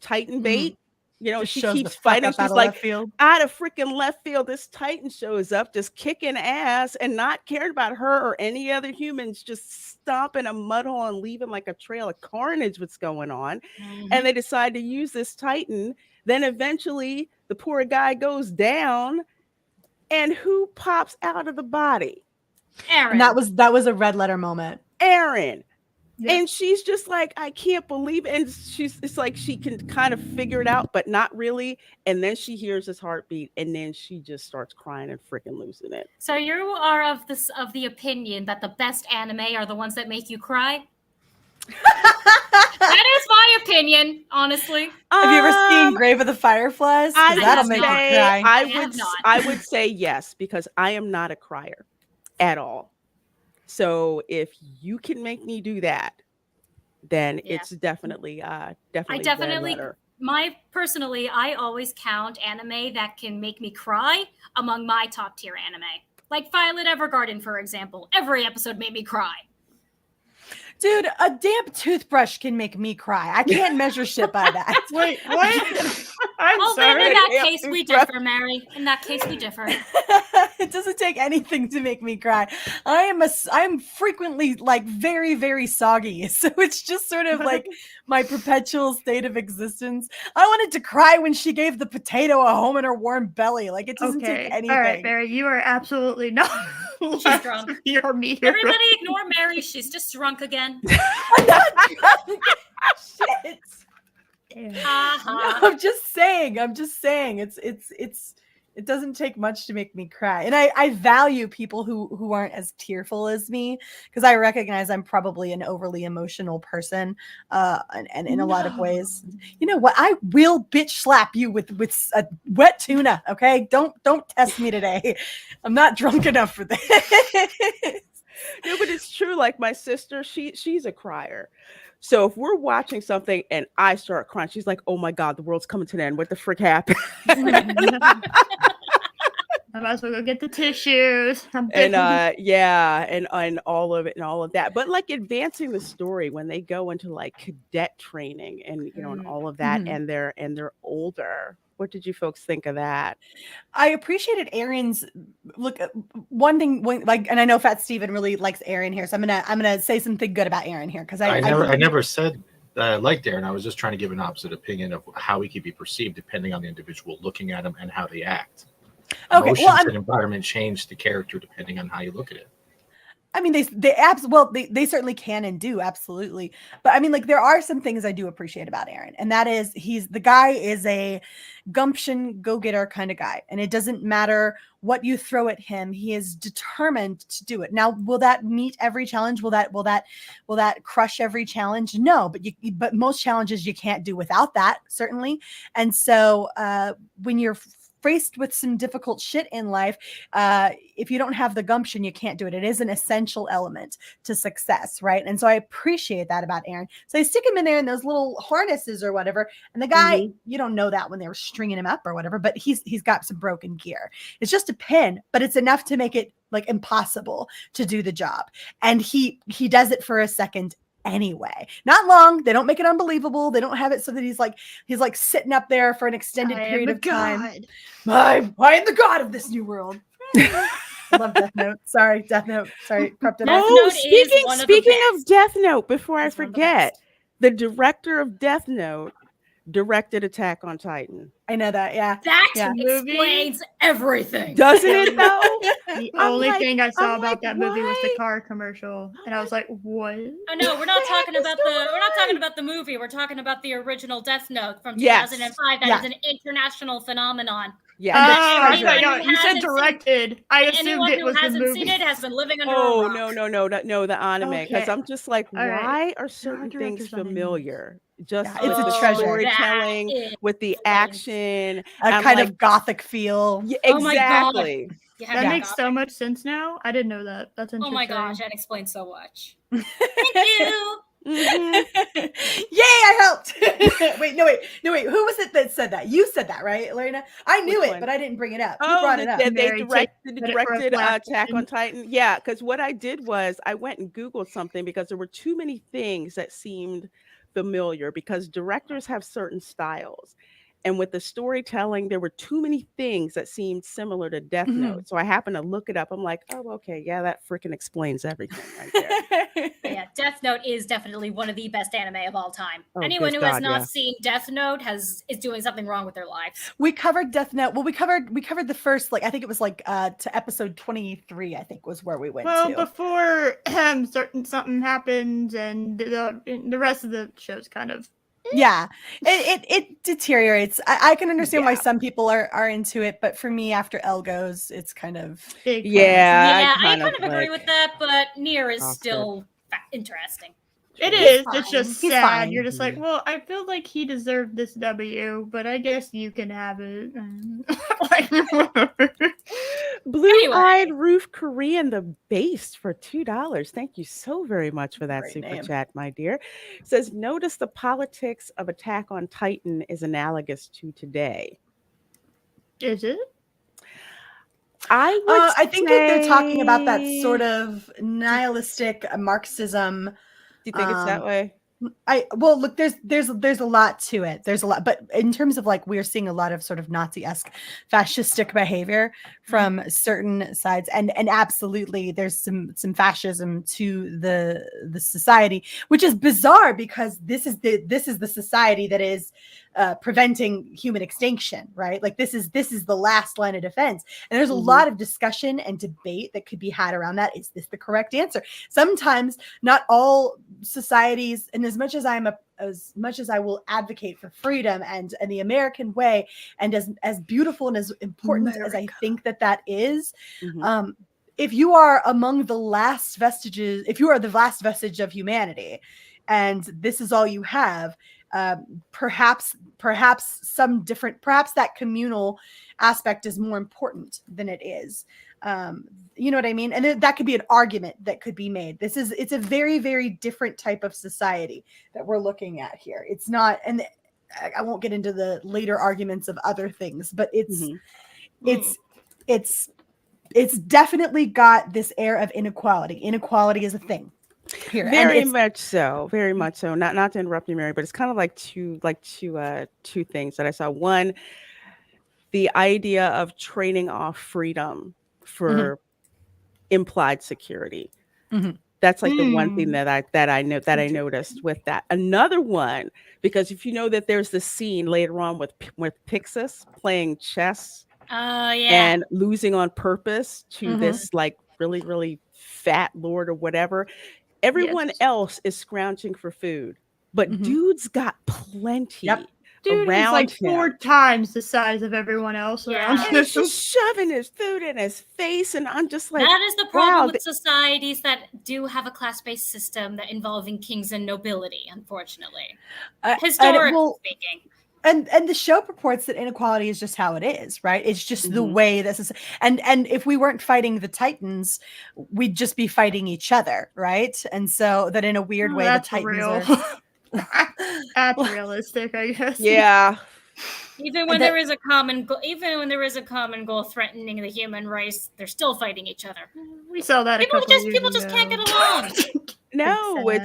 Titan bait. Just She shows the keeps fuck fighting. up out She's of like, left field. out of freaking left field, this Titan shows up, just kicking ass and not caring about her or any other humans, just stomping a mud hole and leaving like a trail of carnage. What's going on? And they decide to use this Titan. Then eventually, the poor guy goes down, and who pops out of the body? Aaron. And that was a red letter moment. Aaron. Yep. And she's just like, I can't believe it. And it's like she can kind of figure it out, but not really. And then she hears his heartbeat, and then she just starts crying and freaking losing it. So you are of the opinion that the best anime are the ones that make you cry? That is my opinion, honestly. Have you ever seen Grave of the Fireflies? 'Cause that'll make you cry. I would say yes, because I am not a crier at all. So if you can make me do that, then it's definitely personally, I always count anime that can make me cry among my top tier anime. Like Violet Evergarden, for example. Every episode made me cry. Dude, a damp toothbrush can make me cry. I can't measure shit by that. Wait, what? I'm Then sorry. in that case, we differ, Mary. In that case, we differ. It doesn't take anything to make me cry. I'm frequently like very, very soggy. So it's just sort of like my perpetual state of existence. I wanted to cry when she gave the potato a home in her warm belly. Like it doesn't take anything. All right, Mary, you are absolutely not. She's drunk. You're me. Everybody ignore Mary. She's just drunk again. I'm not drunk. Shit. Uh-huh. I'm just saying. It doesn't take much to make me cry. And I value people who aren't as tearful as me, because I recognize I'm probably an overly emotional person. And in a lot of ways. You know what? I will bitch slap you with a wet tuna. Okay. Don't test me today. I'm not drunk enough for this. No, but it's true. Like my sister, she's a crier. So if we're watching something and I start crying, she's like, "Oh my God, the world's coming to an end. What the frick happened?" I might as well go get the tissues. And and all of it and all of that. But like advancing the story when they go into like cadet training and and all of that, and they're older. What did you folks think of that? I appreciated Aaron's look. One thing, and I know Fat Steven really likes Aaron here, so I'm gonna say something good about Aaron here, because I never said that I liked Aaron. I was just trying to give an opposite opinion of how he could be perceived depending on the individual looking at him and how they act. Okay, Emotions and environment change the character depending on how you look at it. I mean, they certainly can and do, absolutely. But I mean, like, there are some things I do appreciate about Aaron, and that is the guy is a gumption go getter kind of guy, and it doesn't matter what you throw at him, he is determined to do it. Now, will that meet every challenge? Will that crush every challenge? No, but most challenges you can't do without that, certainly. And so when you're faced with some difficult shit in life, if you don't have the gumption, you can't do it. It is an essential element to success, right? And so I appreciate that about Aaron. So I stick him in there in those little harnesses or whatever, and the guy, you don't know that when they were stringing him up or whatever, but he's got some broken gear. It's just a pin, but it's enough to make it like impossible to do the job. And he does it for a second anyway. Not long. They don't make it unbelievable. They don't have it so that he's like sitting up there for an extended period of time. I am the god of this new world. I love Death Note. Sorry, Death Note. Sorry, prepped it. Oh, speaking of Death Note, before I forget, the director of Death Note directed Attack on Titan. I know that, yeah. That yeah. explains everything. Doesn't it though? The only thing I saw about that movie was the car commercial, and I was like, "What?" Oh no, we're not talking about the movie. We're talking about the original Death Note from 2005. That is an international phenomenon. Yeah. You said directed. I assumed it was the movie. Anyone who hasn't seen it has been living under a rock. No, the anime. Because I'm just like, why are certain things familiar? Just it's a treasure. Storytelling with the action, a kind of gothic feel. Yeah, exactly. That makes so much sense now. I didn't know that. That's interesting. Oh my gosh, that explains so much. Thank you. Yay, I helped. wait. Who was it that said that? You said that, right, Elena? I knew it, but I didn't bring it up. Who brought it up? They directed Attack on Titan. Yeah, because what I did was I went and Googled something because there were too many things that seemed familiar, because directors have certain styles. And with the storytelling, there were too many things that seemed similar to Death Note. So I happened to look it up. I'm like, oh, okay. Yeah, that freaking explains everything right there. Yeah, Death Note is definitely one of the best anime of all time. Anyone who has not seen Death Note is doing something wrong with their lives. We covered Death Note. Well, we covered the first, I think it was to episode 23, I think was where we went to. Well, before something happened, and the rest of the show's kind of it deteriorates. I can understand why some people are into it, but for me, after L goes, it's kind of I kind of agree with that, but Nier is still interesting. It is. It's just sad. Fine. You're just like, well, I feel like he deserved this W, but I guess you can have it. Blue-eyed Roof Korean the base for $2. Thank you so very much for that super chat, my dear. It says, notice the politics of Attack on Titan is analogous to today. Is it? I think that they're talking about that sort of nihilistic Marxism. Do you think it's that way? Look, there's a lot to it. There's a lot, but in terms of we're seeing a lot of sort of Nazi-esque fascistic behavior from certain sides, and absolutely there's some fascism to the society, which is bizarre because this is the society that is preventing human extinction, right? Like this is the last line of defense, and there's a lot of discussion and debate that could be had around that. Is this the correct answer? Sometimes not all societies, and as much as I will advocate for freedom and the American way, and as beautiful and as important as I think that is, if you are among the last vestiges, if you are the last vestige of humanity, and this is all you have, perhaps that communal aspect is more important than it is. You know what I mean? And that could be an argument that could be made. It's a very, very different type of society that we're looking at here. It's not, and I won't get into the later arguments of other things, but it's definitely got this air of inequality. Inequality is a thing here. Very much so. Not to interrupt you, Mary, but it's kind of like two things that I saw. One, the idea of trading off freedom for implied security. That's like the one thing that I noticed with that. Another one, because if you know that there's the scene later on with Pixis playing chess and losing on purpose to this really, really fat lord or whatever. Everyone Yes. else is scrounging for food, but Mhm. dude's got plenty Yep. Dude is around like him. 4 times the size of everyone else Yeah. around And him. he's just shoving his food in his face, and I'm just like, That is the problem wow, with societies that do have a class-based system that involving kings and nobility, unfortunately. Historically speaking. And the show purports that inequality is just how it is, right? It's just the Mhm. way this is. And if we weren't fighting the Titans, we'd just be fighting each other, right? And so that in a weird way, the That's Titans real. are. That's realistic, I guess. yeah. Even when That- there is a common goal, threatening the human race, they're still fighting each other. We saw that People a couple years just ago. can't get along. No, sad.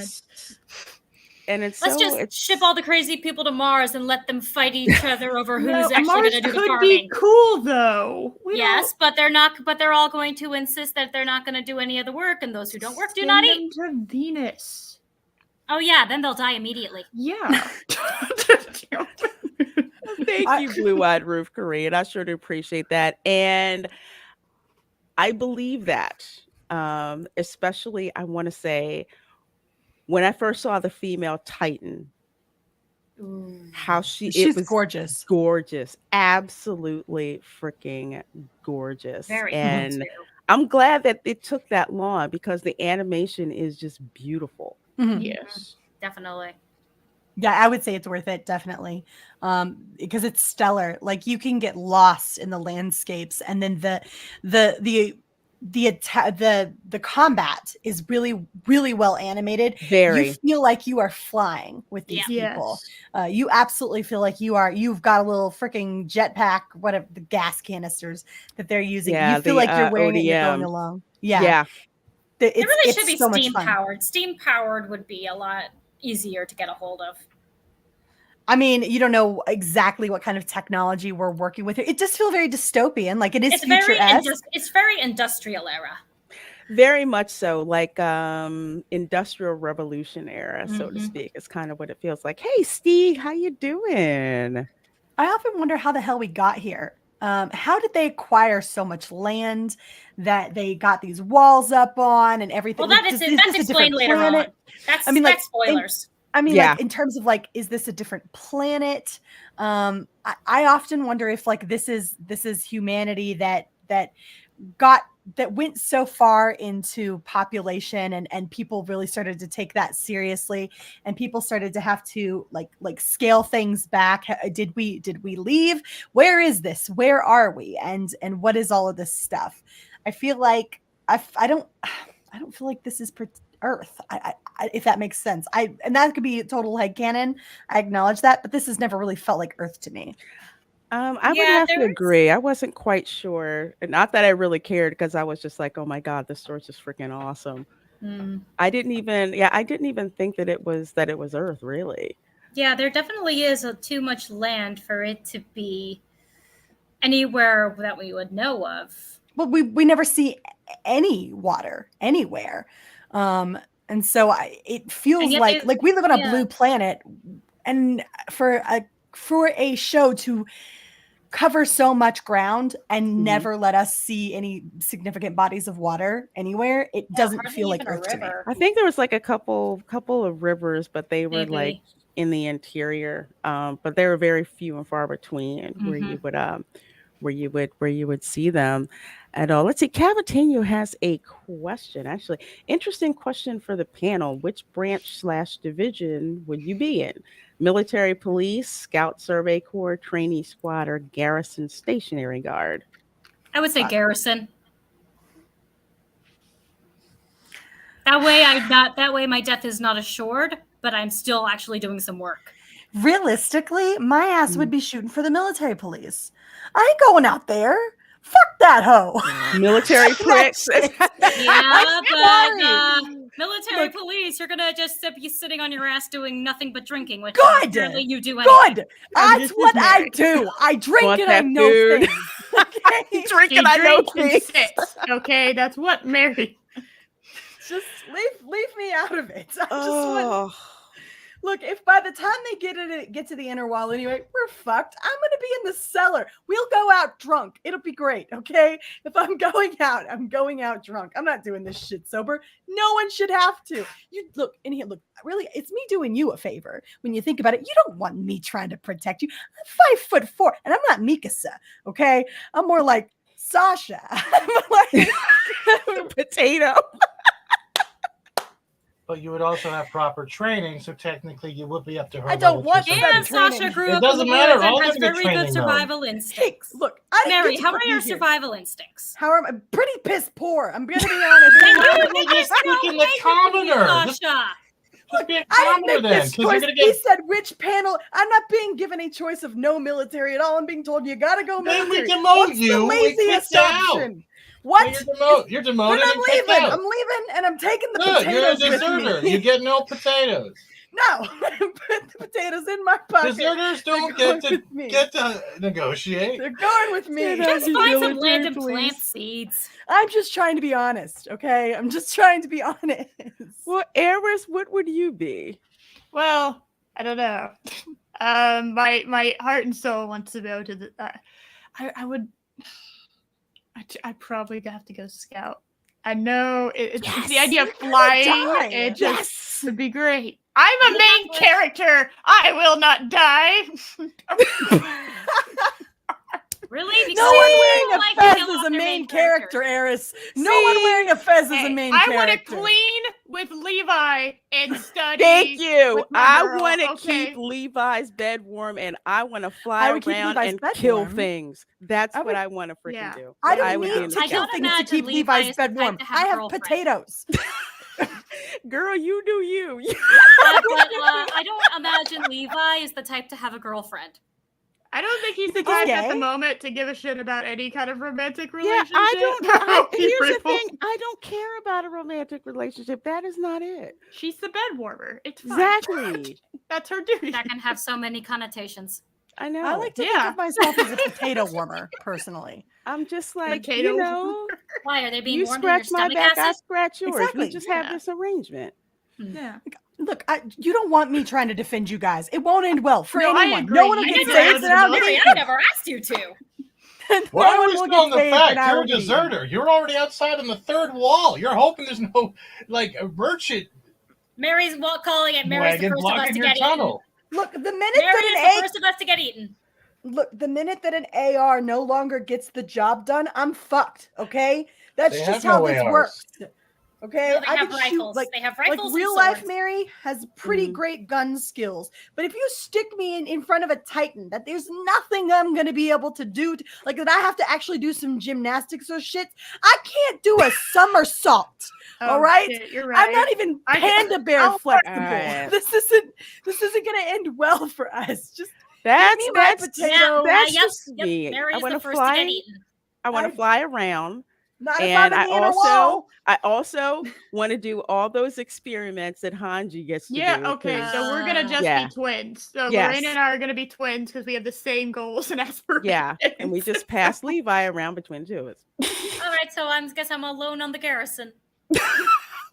it's Let's so just it's ship all the crazy people to Mars and let them fight each other over No, who's actually Mars going to do the could farming. be cool though. Yes, but they're not. But they're all going to insist that they're not going to do any of the work, and those who don't work do Send not them eat. to Venus. Oh yeah, then they'll die immediately. Yeah. thank you, Blue-Eyed Roof Korean. I sure do appreciate that. And I believe that. Especially I want to say when I first saw the female Titan, how She's gorgeous. Gorgeous. Absolutely freaking gorgeous. Very cool And too. I'm glad that it took that long because the animation is just beautiful. Mhm. Yes. Definitely. Yeah, I would say it's worth it, definitely. Because it's stellar. Like you can get lost in the landscapes, and then the combat is really, really well animated. Very. You feel like you are flying with these people. Yes. You absolutely feel like you've got a little freaking jetpack, whatever the gas canisters that they're using. Yeah, You feel the, like you're wearing it and you're going ODM. along. Yeah. Yeah. It really It's should be so much steam fun. powered. Steam powered would be a lot easier to get a hold of. I mean, you don't know exactly what kind of technology we're working with. It does feel very dystopian, like it is It's very future-esque. it's very industrial era. Very much so, like industrial revolution era, so to Mhm. speak. It's kind of what it feels like. Hey, Steve, how you doing? I often wonder how the hell we got here. How did they acquire so much land that they got these walls up on and everything? Well, Like, that's is that's this a explained different later planet? on. That's I mean, like, that's spoilers. Yeah. like in terms of like, is this a different planet? I often wonder if like this is humanity that went so far into population and people really started to take that seriously, and people started to have to like scale things back. Did we leave? Where is this? Where are we? And what is all of this stuff? I feel like I don't feel like this is Earth. I if that makes sense. And that could be a total headcanon. I acknowledge that, but this has never really felt like Earth to me. I would Yeah, have to there is- agree. I wasn't quite sure. And not that I really cared because I was just like, oh my God, this store's just freaking awesome. I didn't even think that it was Earth, really. Yeah, there definitely is too much land for it to be anywhere that we would know of. But we never see any water anywhere. And so it feels yet like they- we live on a yeah. blue planet, and for a show to cover so much ground and Mhm. never let us see any significant bodies of water anywhere, it doesn't hardly feel like even a Earth to me. river. I think there was like a couple of rivers, but they were Maybe. like in the interior. But they were very few and far between where you would see them at all. Let's see. Cavatinho has a question. Actually, interesting question for the panel. Which branch/division would you be in? Military police, Scout Survey Corps, Trainee Squad, or Garrison Stationary Guard? I would say garrison. That way my death is not assured, but I'm still actually doing some work. Realistically, my ass would be shooting for the military police. I ain't going out there. Fuck that hoe. Military pricks. Yeah, but sorry. military Look- police, you're gonna just be sitting on your ass doing nothing but drinking, which Good. apparently you do anyway. Good. That's what I do. I drink Want and I that know food. things. Okay? Drinking, I know Drink and things. sit. Okay, that's what Mary. Just leave me out of it. I just want Oh, Look, if by the time they get to the inner wall anyway, we're fucked. I'm gonna be in the cellar. We'll go out drunk. It'll be great, okay? If I'm going out drunk. I'm not doing this shit sober. No one should have to. You look in here. Look, really, it's me doing you a favor. When you think about it, you don't want me trying to protect you. I'm 5'4", and I'm not Mikasa, okay? I'm more like Sasha. I'm like Potato. But you would also have proper training, so technically you would be up to her. I don't want level. that And training. Sasha grew It up doesn't in the matter, woods all and has of the very training, good though. survival instincts. Hey, look, I didn't Mary, get to how put are you your here. survival instincts? How am I? Pretty piss poor. I'm gonna be honest. You're just speaking the commoner. Just be a I commoner didn't make then, this because you're choice. gonna He get. said which panel. I'm not being given a choice of no military at all. I'm being told you gotta go Then we military. demote What's you. the We laziest kick you out. option? What? You're Then demoted I'm and kicked leaving. out. I'm leaving, and I'm taking the Good, you're a potatoes with deserter. me. You get no potatoes. No, put the potatoes in my pocket. Deserters don't They're get going to with me. negotiate. They're going with me. Just you find do some it, land dude, and plant please. seeds. I'm just trying to be honest, okay? I'm just trying to be honest. Well, Eris, what would you be? Well, I don't know. My heart and soul wants to go to the. I would. I probably have to go scout. I know it's the idea of flying. die. It just Yes. would be great. I'm a main character. I will not die. Really? No one wearing you a like fez kill is off a your main character, Eris. No one See? wearing a fez is a Hey, main I want to character. clean with Levi and study. Thank you. with my I girl, want to okay? keep Levi's bed warm, and I want to I fly would keep around Levi's and bed kill warm. things. That's I what would- I want to freaking Yeah. do. I don't would be need in to the I kill don't scout. things to imagine keep Levi Levi's is the bed type warm. to have I a have girlfriend. potatoes. Girl, you do you. But I don't imagine Levi is the type to have a girlfriend. I don't think he's the think he's type at the gay? moment to give a shit about any kind of romantic Yeah, relationship. I don't. I'll be Here's the real. thing. I don't care about a romantic relationship. That is not it. She's the bed warmer. It's fine. Exactly. That's her duty. That can have so many connotations. I know. I like to think Yeah. of myself as a potato warmer, personally. I'm just like, Potato you know, Why are they being you warmed in your scratch my stomach back, I acid? scratch yours. Exactly, We just have yeah. this arrangement. Yeah. Look, you don't want me trying to defend you guys. It won't end well for No, I anyone. agree. No one will You get need to saved answer and I'll those. get Mary, I eaten. never asked you to. Why No are one we will still on get the saved fact and I you're will a get eaten. deserter? You're already outside on the third wall. You're hoping there's no like a merchant Mary's calling it. Mary's the wagon first of us blocking to your get eaten. tunnel. Look, the minute Mary that is an the first of us to get eaten. the minute that an AR no longer gets the job done, I'm fucked. Okay, that's They just have how no this ARs. works. Okay, No, they I have can rifles. shoot They have like rifles real and life. swords. Mary has pretty great gun skills, but if you stick me in front of a Titan, that there's nothing I'm gonna be able to do. Like that, I have to actually do some gymnastics or shit. I can't do a somersault. All right? Shit, you're right. I'm not even I- panda bear I'll- flexible. Alright. This isn't gonna end well for us. Just That's me my that's potato. that's yep, just yep. me. Mary I is want the to first to get fly. eaten. I want to fly around, not if and I'm I in the inner wall. also want to do all those experiments that Hanji gets to do. Yeah, okay, 'cause- so we're gonna just Yeah. be twins. So Yes. Lorena and I are gonna be twins because we have the same goals and aspirations. yeah, and we just pass Levi around between the two of us. All right, so I guess I'm alone on the garrison.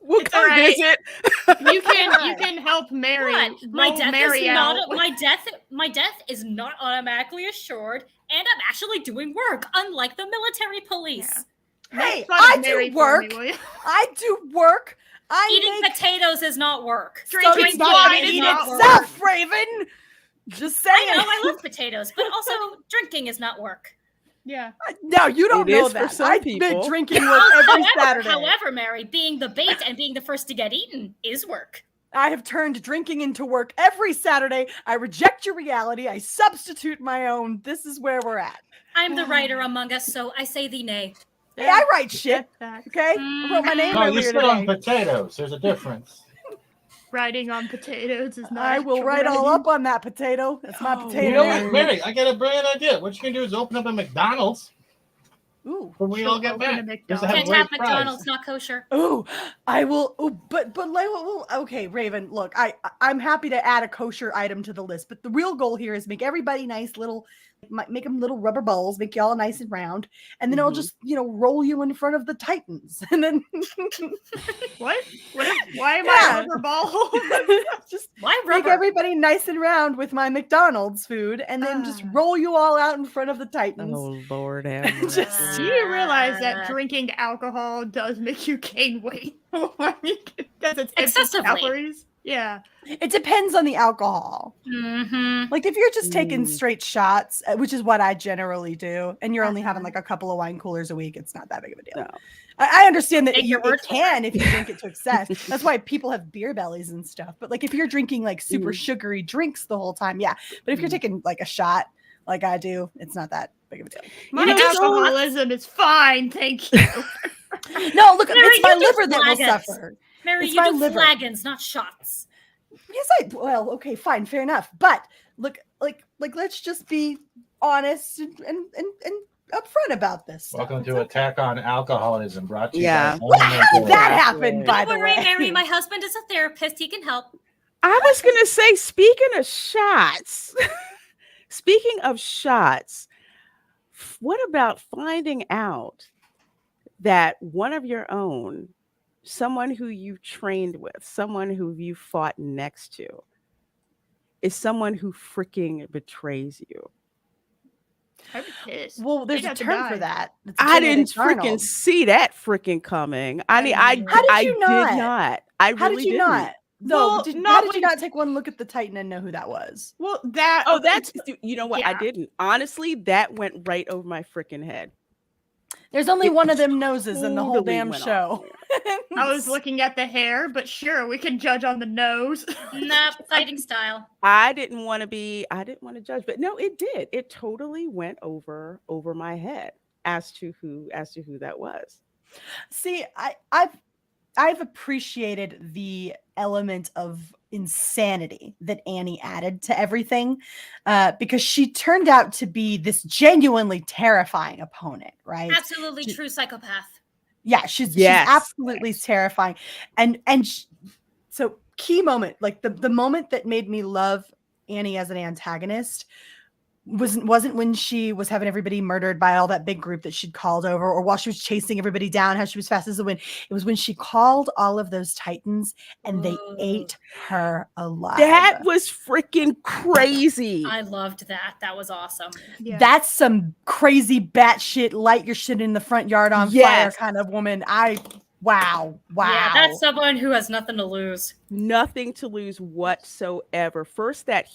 We'll It's come alright. visit. you can help Mary. What? My roll death Mary is not. out. My death is not automatically assured, and I'm actually doing work, unlike the military police. Hey, Make fun of I Mary do for me, work. will you? I do work. I Eating make potatoes is not work. so Drinking it's not wine gonna is eat not work. itself, Raven. Just saying. I know I love potatoes, but also drinking is not work. Yeah. No, you don't It know is for that. some I people. make drinking work every Saturday. However, Mary, being the bait and being the first to get eaten is work. I have turned drinking into work every Saturday. I reject your reality. I substitute my own. This is where we're at. I'm the writer among us, so I say thee nay. Hey, I write shit. That's Okay, I wrote my name No, you earlier sit on today. potatoes. There's a difference. Writing on potatoes is not. I will actual write all writing. up on that potato. That's my Oh, potato. You know name. what, Mary? I got a brilliant idea. What you can do is open up a McDonald's, Ooh. When we She'll all get open a back. Just to have Can't a have great prize. McDonald's, not kosher. Oh, I will. Oh, but like, well, okay, Raven. Look, I'm happy to add a kosher item to the list, but the real goal here is make everybody nice little, make them little rubber balls, make y'all nice and round, and then I'll just roll you in front of the Titans, and then What? Why am Yeah. I a rubber ball? just Why make rubber? everybody nice and round with my McDonald's food, and then just roll you all out in front of the Titans. Oh Lord, have Just- mercy. Do you realize that drinking alcohol does make you gain weight? Because it's empty Excessively. calories. Yeah. It depends on the alcohol. Mm-hmm. Like if you're just taking Mm. straight shots, which is what I generally do, and you're only having like a couple of wine coolers a week, it's not that big of a deal. No. I understand that Take your it word for can if you drink it to excess. That's why people have beer bellies and stuff. But like if you're drinking like super sugary drinks the whole time, yeah. But if you're taking like a shot like I do, it's not that big of a deal. My know, alcoholism is fine, thank you. No, look, Mary, it's my you do liver that will flagons. suffer. Mary, It's you my do liver. flagons, not shots. Yes, well, okay, fine, fair enough. But look, like let's just be honest and upfront about this stuff. Welcome It's to okay. Attack on Alcoholism, brought to you Yeah. by Anime Girlz. That happened, by Don't the worry, way. Mary. My husband is a therapist. He can help. I was gonna say, speaking of shots, speaking of shots, what about finding out that one of your own, someone who you've trained with, someone who you fought next to, is someone who freaking betrays you? I'm pissed. Well, there's They'd a have to term die. for that. It's I genetic didn't freaking Arnold. see that freaking coming. I mean, I How did you did not? not. I How really did you didn't. not? Though, Well, how did you not take one look at the Titan and know who that was? Well, that. Oh, okay, that's you know what? I yeah. didn't. Honestly, that went right over my freaking head. There's only It one of them noses in the whole totally damn went off show. I was looking at the hair, but sure, we can judge on the nose. Nah, fighting style. I didn't want to judge, but no, it did. It totally went over my head as to who that was. See, I've appreciated the element of insanity that Annie added to everything, because she turned out to be this genuinely terrifying opponent, right? Absolutely true psychopath. Yeah, she's Yes, absolutely terrifying, so key moment, like the moment that made me love Annie as an antagonist wasn't when she was having everybody murdered by all that big group that she'd called over, or while she was chasing everybody down, how she was fast as the wind. It was when she called all of those Titans and they Ooh. ate her alive. That was freaking crazy. I loved that. That was awesome. Yeah. That's some crazy batshit light your shit in the front yard on fire Yes. kind of woman. Wow. Yeah, that's someone who has nothing to lose. Nothing to lose whatsoever. First, that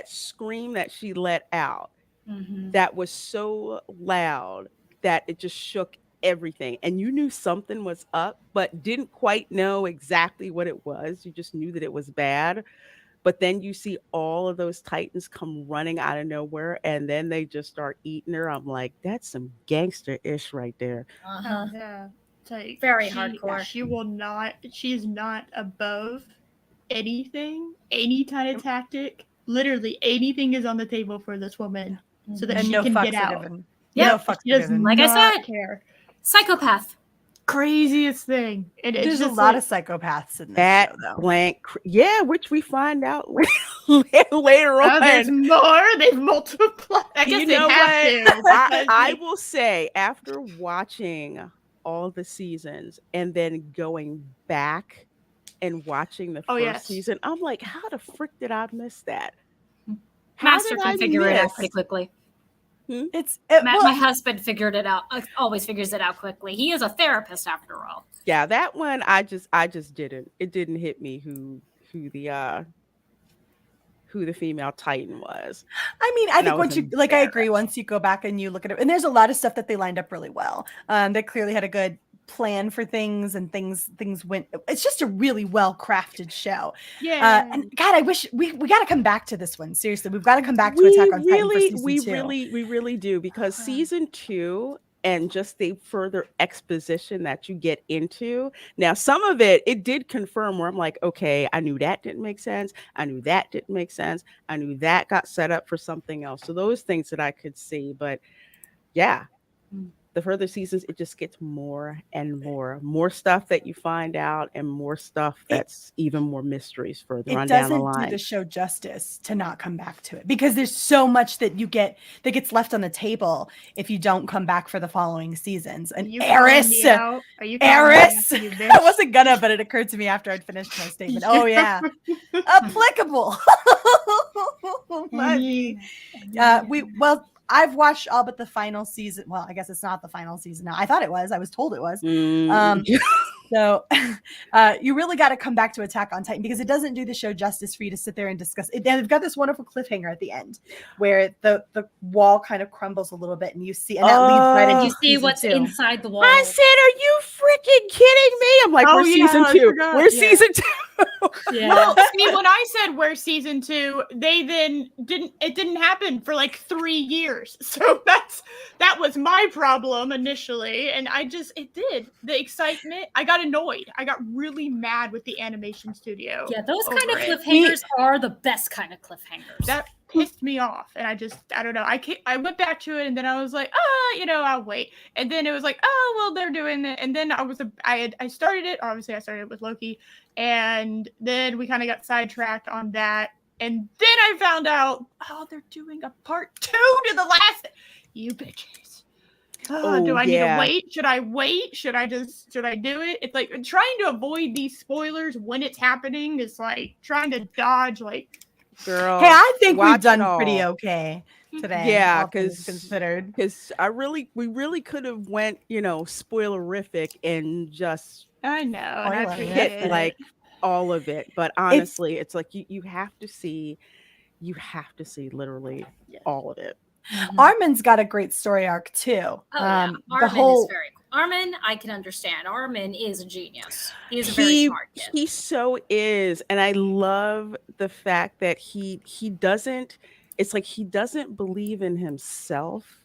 scream that she let out, that was so loud that it just shook everything. And you knew something was up, but didn't quite know exactly what it was. You just knew that it was bad. But then you see all of those Titans come running out of nowhere, and then they just start eating her. I'm like, that's some gangster-ish right there. Uh-huh. Yeah. It's like, Very hardcore. She's not above anything, any kind of tactic. Literally anything is on the table for this woman so that And she no can fucks get are out. given. Yeah, No fucks She are does given. Like I not said. care. Psychopath. Craziest thing. And it's There's a just lot like, of psychopaths in this That show, though. blank, yeah, which we find out later oh, there's on. more. They've multiplied. I guess You they know have to. I, because I they- will say, after watching all the seasons and then going back and watching the Oh, first yes. season, I'm like, how the frick did I miss that? How Master did can I figure it out miss? pretty quickly. Well, My husband figured it out. Always figures it out quickly. He is a therapist after all. Yeah, that one I just didn't. It didn't hit me who the female Titan was. I mean, I And I think was once you I agree. embarrassed. Once you go back and you look at it, and there's a lot of stuff that they lined up really well. They clearly had a good plan for things, and things went. It's just a really well crafted show. Yeah. And God, I wish we got to come back to this one. Seriously, we've got to come back to Attack on Titan for season we 2. really do, because season 2 and just the further exposition that you get into. Now, some of it did confirm where I'm like, okay, I knew that didn't make sense. I knew that didn't make sense. I knew that got set up for something else. So those things that I could see, but yeah, the further seasons, it just gets more and more stuff that you find out, and more stuff that's even more mysteries further It on down the doesn't do line. the show justice to not come back to it, because there's so much that you get that gets left on the table if you don't come back for the following seasons. And You calling Eris, me out? Are you calling me Eris, out, you I bitch? wasn't gonna, but it occurred to me after I'd finished my statement. Oh yeah, applicable. Might be. I've watched all but the final season. Well, I guess it's not the final season now. I thought it was. I was told it was. So you really got to come back to Attack on Titan, because it doesn't do the show justice for you to sit there and discuss it. And they've got this wonderful cliffhanger at the end where the wall kind of crumbles a little bit, and you see, and that leads right into You see season what's 2. inside the wall. I said, "Are you freaking kidding me?" I'm like, Oh, "We're yeah, season I 2. forgot, We're yeah. season 2." Yeah. Well, see, when I said we're season 2, they then didn't happen for like 3 years. So that was my problem initially, and it did. The excitement, I got annoyed. I got really mad with the animation studio. Yeah, those kind of over it. cliffhangers are the best kind of cliffhangers. That pissed me off, and I don't know. I went back to it, and then I was like, I'll wait. And then it was like, oh well, they're doing it. And then I started it. Obviously, I started with Loki, and then we kind of got sidetracked on that. And then I found out, they're doing a part 2 to the last. You bitches. Do I need to wait? Should I wait? Should I do it? It's like trying to avoid these spoilers when it's happening is like trying to dodge, like, Girl, Hey, I think we've watch it done all. pretty okay today. Yeah, all things because considered. we really could have went, spoilerific and just I know. And I Spoiler, appreciate hit it. like all of it. But honestly, it's like you have to see literally all of it. Armin's got a great story arc too. Oh, yeah. Armin is very cool. Armin, I can understand. Armin is a genius. He is a very smart kid. He so is, and I love the fact that he doesn't. It's like he doesn't believe in himself,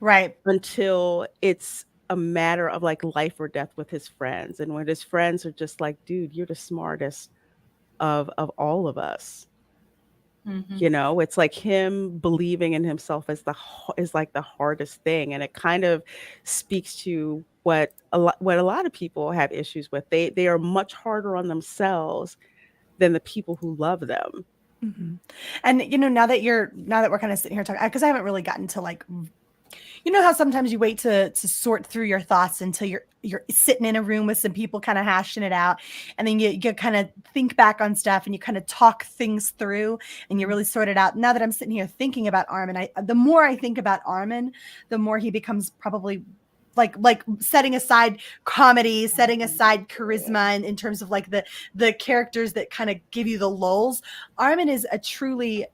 right, until it's a matter of like life or death with his friends, and when his friends are just like, "Dude, you're the smartest of all of us." It's like him believing in himself is like the hardest thing, and it kind of speaks to what a lot of people have issues with. They are much harder on themselves than the people who love them. And now that we're kind of sitting here talking, because I haven't really gotten to like, how sometimes you wait to sort through your thoughts until you're sitting in a room with some people kind of hashing it out, and then you kind of think back on stuff and you kind of talk things through and you really sort it out. Now that I'm sitting here thinking about Armin, the more I think about Armin, the more he becomes probably like setting aside comedy, setting aside charisma in terms of like the characters that kind of give you the lulls. Armin is a truly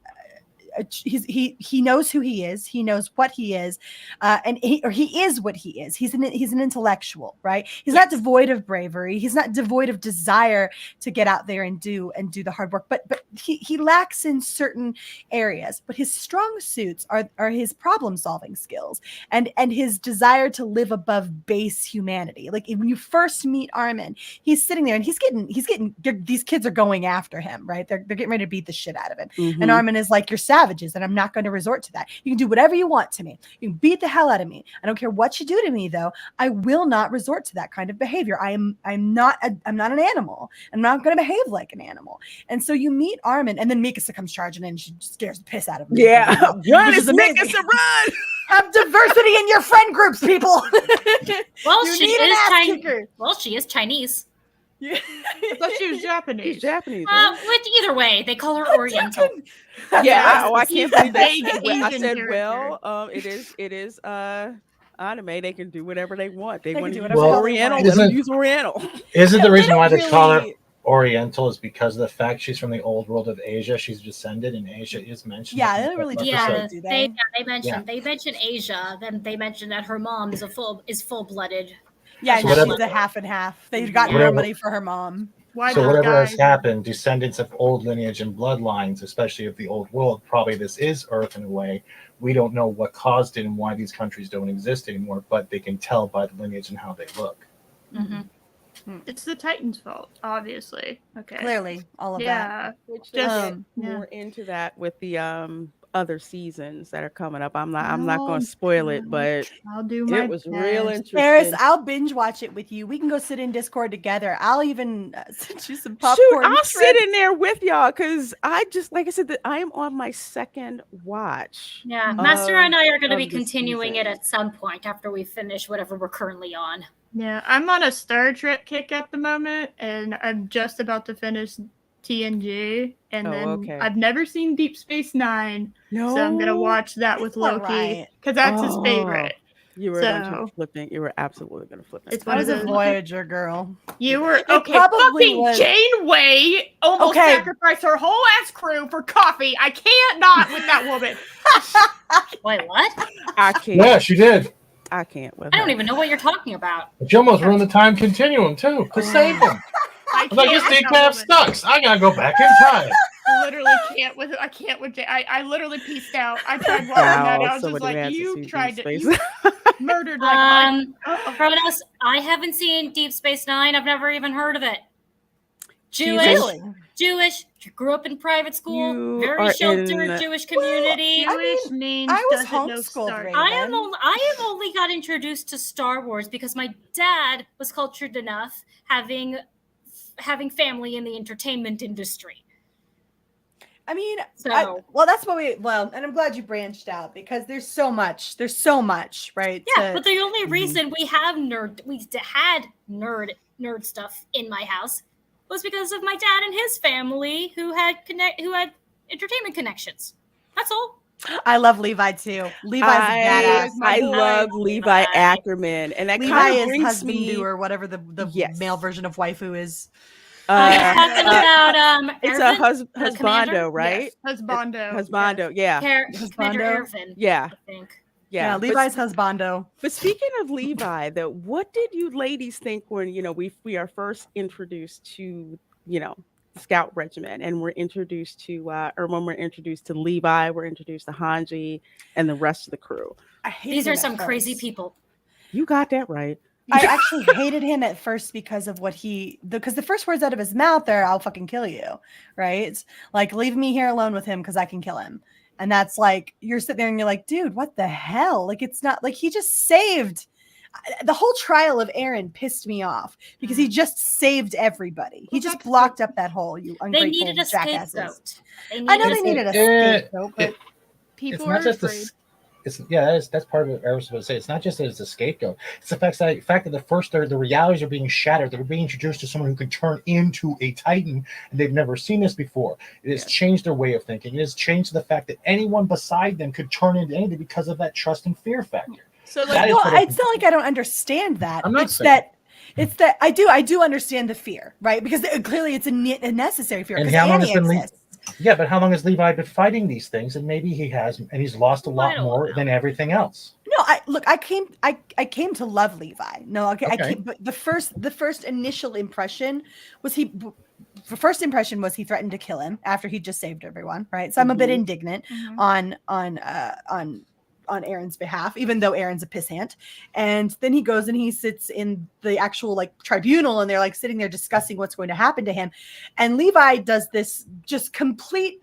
he knows who he is. He knows what he is, and he is what he is. He's an intellectual, right? He's not devoid of bravery. He's not devoid of desire to get out there and do the hard work. But he lacks in certain areas. But his strong suits are his problem solving skills and his desire to live above base humanity. Like when you first meet Armin, he's sitting there and he's getting these kids are going after him, right? They're getting ready to beat the shit out of him, and Armin is like, "You're savages, and I'm not going to resort to that. You can do whatever you want to me. You can beat the hell out of me. I don't care what you do to me, though. I will not resort to that kind of behavior. I'm not an animal. I'm not going to behave like an animal." And so you meet Armin, and then Mikasa comes charging in, and she scares the piss out of him. Yeah, run, is amazing. Mikasa, run! Have diversity in your friend groups, people. Well, You she need an is ass Chinese. kicker. Well, she is Chinese. I thought she was Japanese. She's Japanese. Right? With either way, they call her Oriental. Yeah, I can't believe that. Vague I Asian said, character. well, it is anime. They can do whatever they want. They They want can to do use whatever they Oriental. want. Let them Isn't- use Oriental. Isn't the reason don't why they call her really- Oriental is because of the fact she's from the old world of Asia. She's descended, and Asia is mentioned. Yeah, in they the really first do. episode. Yeah, do they they? mention Asia. Then they mention that her mom is full blooded. Yeah, So and whatever- she's a half and half. They've got more Whatever- money for her mom. Why So those whatever has guys- happened, descendants of old lineage and bloodlines, especially of the old world, probably this is Earth in a way. We don't know what caused it and why these countries don't exist anymore, but they can tell by the lineage and how they look. It's the Titans' fault, obviously. Okay. Clearly, all of that. Yeah. Which Just- get more into that with the other seasons that are coming up. I'm not going to Oh, spoil it, but I'll do my it was real best. Paris, interesting. I'll binge watch it with you. We can go sit in Discord together. I'll even send you some Shoot, popcorn. I'll sit shrimp. in there with y'all because I just, like I said, that I am on my second watch. Yeah, Master and I are going to be of the continuing it season. at some point after we finish whatever we're currently on. Yeah, I'm on a Star Trek kick at the moment, and I'm just about to finish TNG, and Oh, then okay. I've never seen Deep Space Nine, No, so I'm gonna watch that with All Loki right. because that's his Oh, favorite. You were going to So flipping. You were absolutely going to flip. it's I one was of a those. Voyager girl. You were It okay. probably Fucking was. Janeway almost Okay. sacrificed her whole ass crew for coffee. I can't not with that woman. Wait, what? I can't. Yeah, she did. I can't with I don't her. even know what you're talking about. She almost ruined the time continuum too to save him. I I was like, can't this with decaf that woman. sucks. I gotta go back in time. I literally can't with it. I can't with I literally pieced out. I tried watching that. I was just like, you tried to you murdered like Kronos, I haven't seen Deep Space Nine. I've never even heard of it. Jewish, grew up in private school, You very are sheltered in- Jewish community. Jewish means I was doesn't know homeschooled, Star Raven. Trek. I have only got introduced to Star Wars because my dad was cultured enough, having family in the entertainment industry. I mean, So well, that's what and I'm glad you branched out because there's so much, right? yeah, but the only reason we had nerd stuff in my house was because of my dad and his family who had entertainment connections. That's all. I love Levi too. Levi's a badass. I boy. love Levi Ackerman, and that Levi kind of is brings husband me. or whatever the Yes. male version of waifu is. Talking about It's Ervin, a the commander? husbando, right? Yes, husbando. Husbando, yeah, Commander Husbando? Ervin. yeah, I think. yeah. Levi's husbando. But speaking of Levi, though, what did you ladies think when we are first introduced to the Scout Regiment, and we're introduced to or when we're introduced to Levi, we're introduced to Hanji and the rest of the crew. These are some crazy people. You got that right. I actually hated him at first because of what because the first words out of his mouth are, "I'll fucking kill you," right? Like, leave me here alone with him because I can kill him. And that's like, you're sitting there and you're like, dude, what the hell? Like, it's not like he just saved. The whole trial of Aaron pissed me off because he just saved everybody. He just blocked up that hole, you ungrateful They needed a jackasses. scapegoat. I know they needed a scapegoat, but People It's are not just afraid. that's part of what I was supposed to say. It's not just that it's a scapegoat. It's the fact that the realities are being shattered. They're being introduced to someone who can turn into a Titan, and they've never seen this before. It has changed their way of thinking. It has changed the fact that anyone beside them could turn into anything because of that trust and fear factor. So That is well, what I it's not like I don't understand that. I'm not It's saying- that I do understand the fear, right? Because clearly it's a necessary fear. And Because how long has Annie been exists. Yeah, but how long has Levi been fighting these things? And maybe he has, and he's lost a I lot don't more know. than everything else. No, I came to love Levi. No, okay. Okay. But the first initial impression was he threatened to kill him after he just saved everyone, right? So I'm a bit indignant on Aaron's behalf, even though Aaron's a pissant. And then he goes and he sits in the actual like tribunal, and they're like sitting there discussing what's going to happen to him. And Levi does this just complete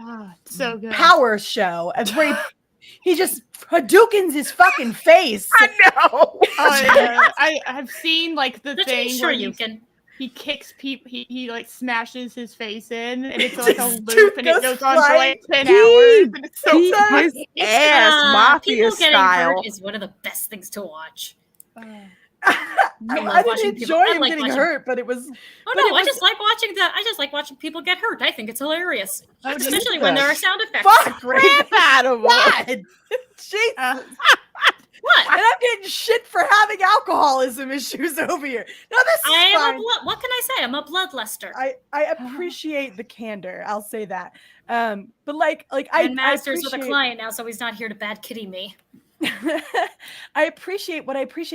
so good. power show where he just Hadoukens his fucking face. I know. I've seen like the That's thing sure where you can. he kicks people, he like smashes his face in, and it's like a Just loop, and it goes goes on for flying. like 10 hours, and it's so Beat sad. his ass, mafia People getting style. hurt is one of the best things to watch. I love watching didn't people- enjoy I him like getting watching- hurt, but it was. Oh but it no, I was- just like watching people get hurt. I think it's hilarious, Oh, especially when there are sound effects. Fuck crap out of God. Jesus. What? And I'm getting shit for having alcoholism issues over here. No, this is I am fine. a what can I say? I'm a bloodluster. I appreciate the candor. I'll say that. But like I And Masters with a appreciate- client now, so he's not here to bad kitty me. I appreciate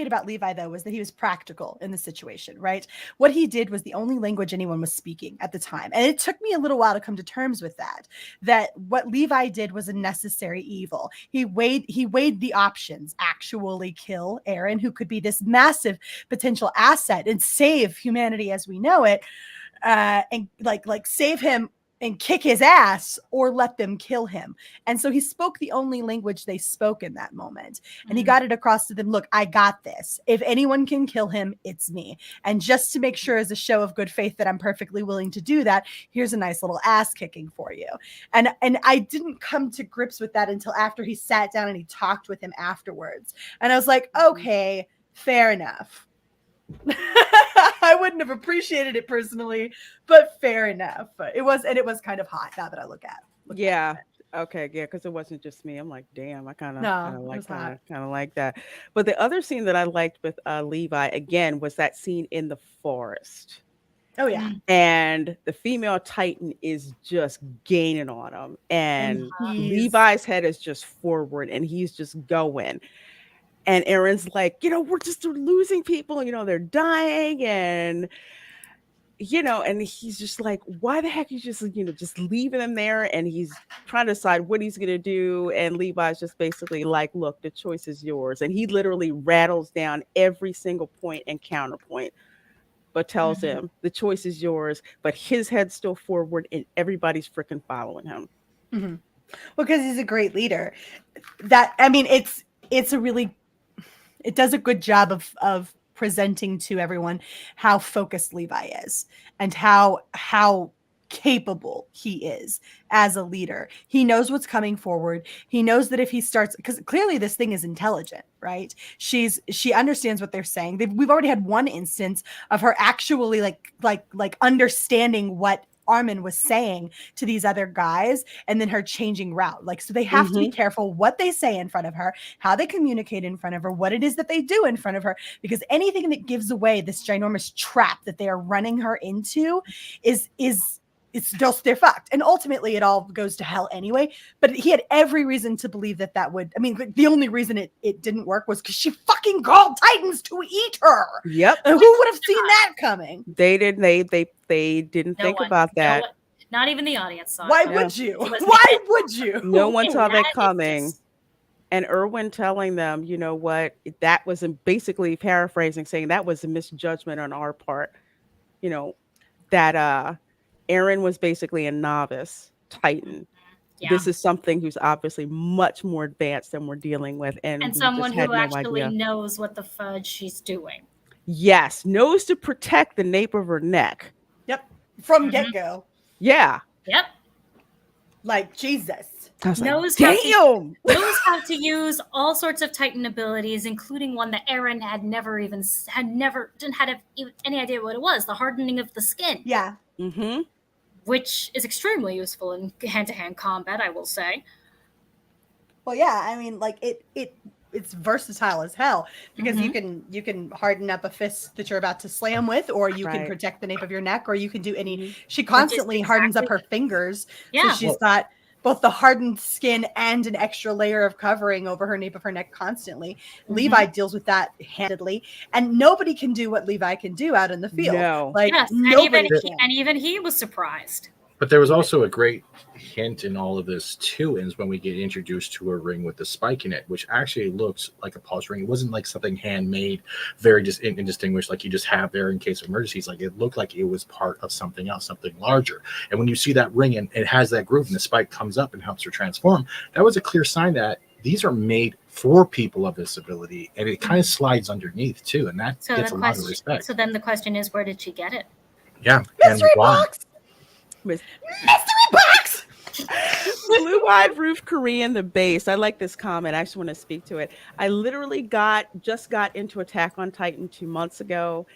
about Levi though was that he was practical in the situation, right? What he did was the only language anyone was speaking at the time. And it took me a little while to come to terms with that what Levi did was a necessary evil. He weighed the options, actually kill Aaron, who could be this massive potential asset and save humanity as we know it, and like save him and kick his ass or let them kill him. And so he spoke the only language they spoke in that moment. And he got it across to them, look, I got this. If anyone can kill him, it's me. And just to make sure as a show of good faith that I'm perfectly willing to do that, here's a nice little ass kicking for you. And I didn't come to grips with that until after he sat down and he talked with him afterwards. And I was like, okay, fair enough. I wouldn't have appreciated it personally, but fair enough. It was kind of hot now that I look at. Yeah. Okay. Yeah. Because it wasn't just me. I'm like, damn. I kind of like that. But the other scene that I liked with Levi again was that scene in the forest. Oh yeah. And the female Titan is just gaining on him, and he's- Levi's head is just forward, and he's just going. And Aaron's like, we're just losing people, they're dying. And, and he's just like, why the heck are you just leaving them there? And he's trying to decide what he's going to do. And Levi's just basically like, look, the choice is yours. And he literally rattles down every single point and counterpoint, but tells him the choice is yours. But his head's still forward and everybody's freaking following him. Mm-hmm. Well, because he's a great leader. It does a good job of presenting to everyone how focused Levi is and how capable he is as a leader. He knows what's coming forward. He knows that if he starts, because clearly this thing is intelligent, right? She understands what they're saying. We've already had one instance of her actually like understanding what Armin was saying to these other guys, and then her changing route. So they have to be careful what they say in front of her, how they communicate in front of her, what it is that they do in front of her, because anything that gives away this ginormous trap that they are running her into they're fucked. And ultimately it all goes to hell anyway. But he had every reason to believe that would, the only reason it didn't work was because she fucking called Titans to eat her. Yep. And who would have seen that coming? They didn't. They didn't think about that. Not even the audience saw it. Why would you? Why would you? No one saw that coming. And Erwin telling them, you know what, that was basically paraphrasing, saying that was a misjudgment on our part. That Aaron was basically a novice Titan. Yeah. This is something who's obviously much more advanced than we're dealing with. And someone who actually knows what the fudge she's doing. Yes, knows to protect the nape of her neck. Yep, from get-go. Yeah. Yep. Like, Jesus. Knows how to use all sorts of Titan abilities, including one that Aaron didn't have any idea what it was, the hardening of the skin. Yeah. Mm-hmm. Which is extremely useful in hand-to-hand combat, I will say. Well, yeah, it's versatile as hell, because you can harden up a fist that you're about to slam with, or you can protect the nape of your neck, or you can do any. She constantly hardens up her fingers, so she's got both the hardened skin and an extra layer of covering over her nape of her neck constantly. Levi deals with that handedly, and nobody can do what Levi can do out in the field. No. Nobody can. And even he was surprised. But there was also a great hint in all of this too, is when we get introduced to a ring with the spike in it, which actually looks like a pulse ring. It wasn't like something handmade, very indistinguished, like you just have there in case of emergencies. Like, it looked like it was part of something else, something larger. And when you see that ring and it has that groove and the spike comes up and helps her transform, that was a clear sign that these are made for people of this ability, and it kind of slides underneath too, and that gets a lot of respect. So then the question is, where did she get it? Yeah, mystery box. Mystery box. Blue-eyed roof Korean, the base. I like this comment. I just want to speak to it. I literally just got into Attack on Titan 2 months ago.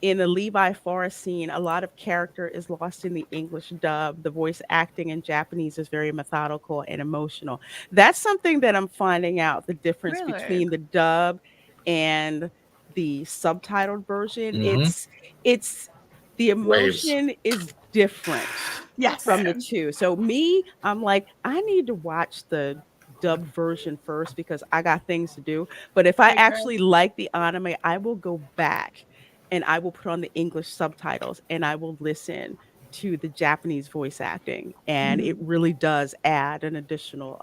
In the Levi Forest scene, a lot of character is lost in the English dub. The voice acting in Japanese is very methodical and emotional. That's something that I'm finding out, the difference between the dub and the subtitled version. It's the emotion is different from the two. So I'm like, I need to watch the dubbed version first because I got things to do. But if I actually like the anime, I will go back and I will put on the English subtitles and I will listen to the Japanese voice acting. And it really does add an additional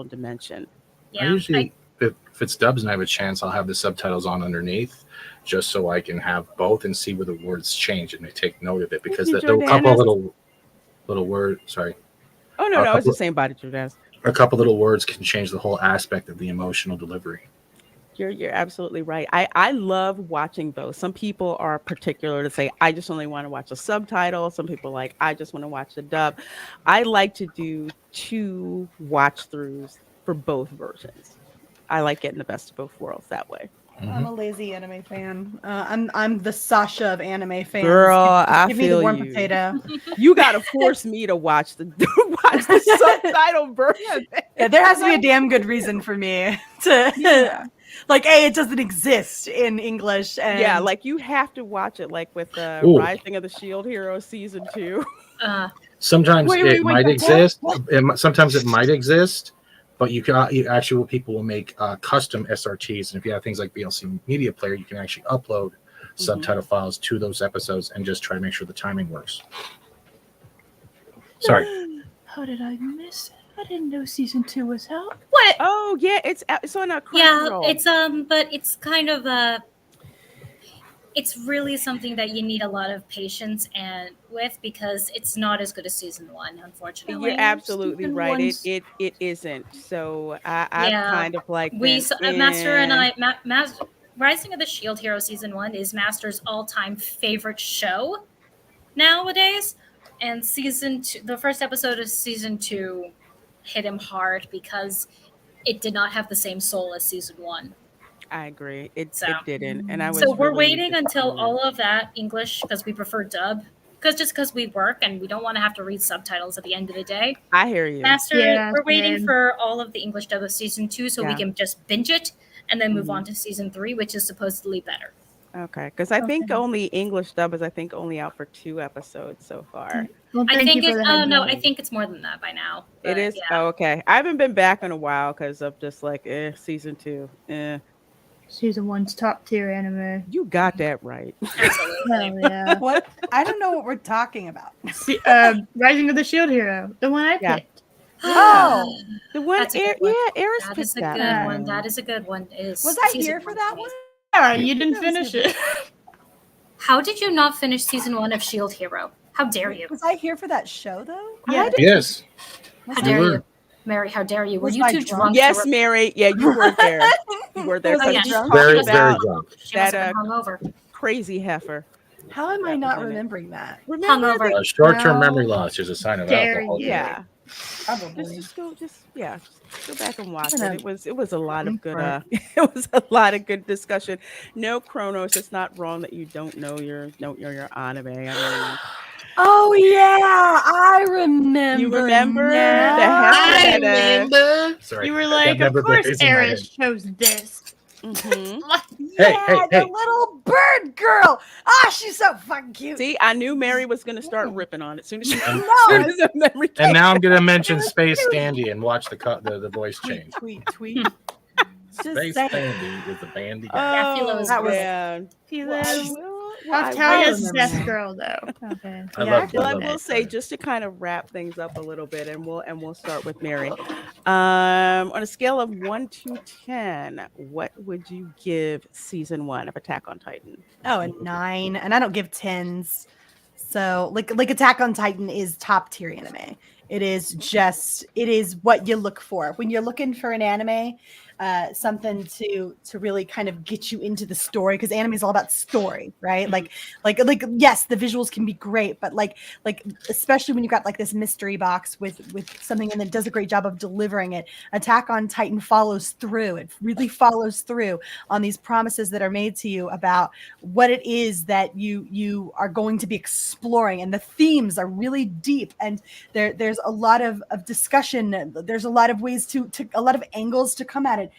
dimension. Yeah, I usually, if it's dubs and I have a chance, I'll have the subtitles on underneath, just so I can have both and see where the words change and I take note of it, because there were a couple of little little word. Sorry, Oh no, a no, I was couple, just saying body Jazz. a couple little words can change the whole aspect of the emotional delivery. You're absolutely right. I love watching those. Some people are particular to say I just only want to watch a subtitle. Some people are like I just want to watch the dub. I like to do two watch throughs for both versions. I like getting the best of both worlds that way. I'm a lazy anime fan. I'm the Sasha of anime fans. Girl, Just I give me the feel warm you. potato. You gotta force me to watch the watch the subtitle version. Yeah, there has to be a damn good reason for me to like. It doesn't exist in English, and Yeah, like you have to watch it like with the Ooh. Rising of the Shield Hero season 2. Sometimes Wait, it wait, might wait, exist. Sometimes it might exist, but you actually people will make custom SRTs, and if you have things like VLC Media Player, you can actually upload subtitle files to those episodes and just try to make sure the timing works. Sorry. How did I miss it? I didn't know season 2 was out. What? Oh yeah, it's on a Yeah, Crunchyroll. it's but it's kind of it's really something that you need a lot of patience and with because it's not as good as season 1, unfortunately. You're absolutely season right. one's- It isn't. So I've Yeah. kind of like We been, Master and eh. I Rising of the Shield Hero season 1 is Master's all-time favorite show nowadays, and season 2, the first episode of season 2 hit him hard because it did not have the same soul as season 1. I agree. It So- didn't, and I was. So we're really waiting until disappointed. all of that English because we prefer dub. Because we work and we don't want to have to read subtitles at the end of the day. I hear you. Master, Yeah, we're waiting same. for all of the English dub of season 2 so we Yeah. can just binge it and then move Mhm. on to season 3, which is supposedly better. Okay, because I think only English dub is only out for 2 episodes so far. Well, I thank think you for it. the heads No, up. I think it's more than that by now. It but is. Yeah. Oh, okay. I haven't been back in a while because of just like season 2. Season 1's top tier anime. You got that right. Absolutely. Hell yeah. What? I don't know what we're talking about. Rising of the Shield Hero, the one I Yeah. picked. Oh, The one, That's a good one. Eris That is picked a that good one. one. That is a good one. was I here for that one? Yeah, you didn't finish it. How did you not finish season 1 of Shield Hero? How dare you? Was I here for that show though? Yeah. Yes. How Was dare were. you? Mary, how dare you? Were Was you I too drunk? drunk? Yes, to Mary. Yeah, you were there. You were there. Was I because you drunk? talked Very, about very drunk. She must have that been hungover. crazy heifer. How am I That not was in it. remembering that? Remember? Hungover. Short-term No. memory loss is a sign of Dare alcohol. you. Yeah. Probably. Just go back and watch gonna- it. It was a lot of good Right. it was a lot of good discussion. No Chronos, it's not wrong that you don't know your anime. I Oh yeah, I remember. You remember the now. heifer that, Sorry. You were like, That of member course is in my head. Eris chose this. mhm. Yeah, hey, the hey. little bird girl. Ah, she's so fucking cute. See, I knew Mary was gonna start ripping on it soon as she No, soon as the memory And came. now I'm going to mention Space Standy and watch the voice change. tweet. Just Space saying. Standy is the bandy Oh, guy. Philo That was- man. I'll tell you, it's best girl though. Okay. I Yeah, love Well, I love will that. say just to kind of wrap things up a little bit, and we'll start with Mary. On a scale of 1 to 10, what would you give season 1 of Attack on Titan? Oh, a 9, and I don't give 10s. So, like Attack on Titan is top tier anime. It is what you look for when you're looking for an anime, something to really kind of get you into the story, because anime is all about story, right? Like yes, the visuals can be great, but like especially when you got like this mystery box with something and it does a great job of delivering it. Attack on Titan follows through. It really follows through on these promises that are made to you about what it is that you are going to be exploring, and the themes are really deep, and there's a lot of discussion. There's a lot of ways to a lot of angles to come at it.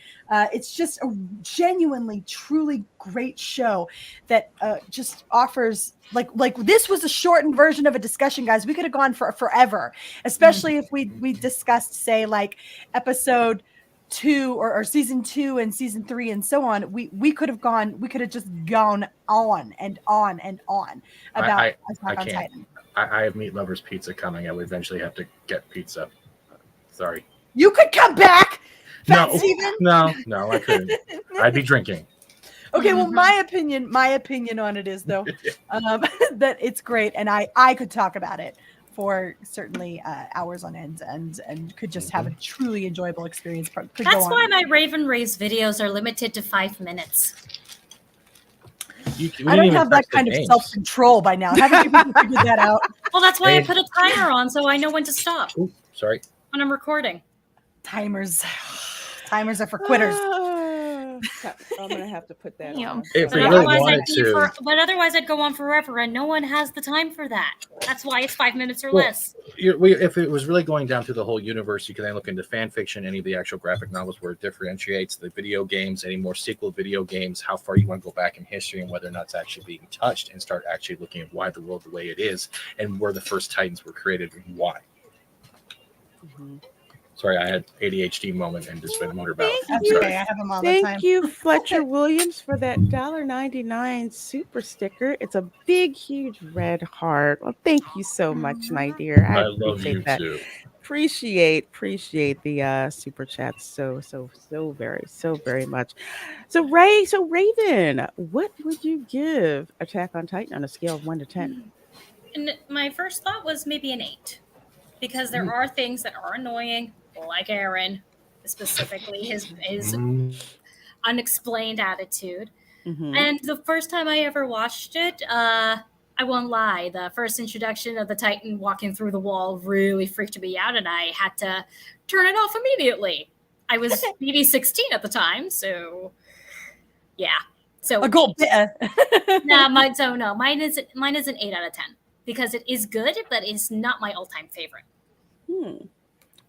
It's just a genuinely, truly great show that just offers like this was a shortened version of a discussion, guys. We could have gone for forever, especially if we discussed, say, like episode 2 or season 2 and season 3 and so on. We could have just gone on and on and on about I Attack on can't. Titan. I have Meat Lovers Pizza coming. I would eventually have to get pizza. Sorry. You could come back, Fat No, Steven. no, I couldn't. I'd be drinking. Okay, well, my opinion on it is though that it's great, and I could talk about it for certainly hours on end, and could just have a truly enjoyable experience. Could That's go on. why my Raven Race videos are limited to 5 minutes. I don't have that kind of self-control by now. Haven't you people figured that out? Well, that's why I put a timer on so I know when to stop. Ooh, sorry. When I'm recording. Timers are for quitters. I'm gonna have to put that on. If But we really otherwise, wanted to, but otherwise, I'd go on forever, and no one has the time for that. That's why it's 5 minutes or Well, less. if it was really going down through the whole universe, you can then look into fan fiction, any of the actual graphic novels where it differentiates the video games, any more sequel video games, how far you want to go back in history, and whether or not it's actually being touched, and start actually looking at why the world the way it is, and where the first Titans were created and why. Mm-hmm. Sorry, I had ADHD moment and just been motor battle. That's okay. I have them all the time. Thank you, Fletcher Williams, for that $1.99 super sticker. It's a big, huge red heart. Well, thank you so much, my dear. I love appreciate you that. too. Appreciate the super chats so very much. So Raven, what would you give Attack on Titan on a scale of 1 to 10? And my first thought was maybe an 8, because there are things that are annoying, like Aaron, specifically his unexplained attitude. Mm-hmm. And the first time I ever watched it, I won't lie, the first introduction of the Titan walking through the wall really freaked me out, and I had to turn it off immediately. I was maybe 16 at the time, so yeah. So a gold. mine is an 8 out of 10, because it is good, but it's not my all-time favorite.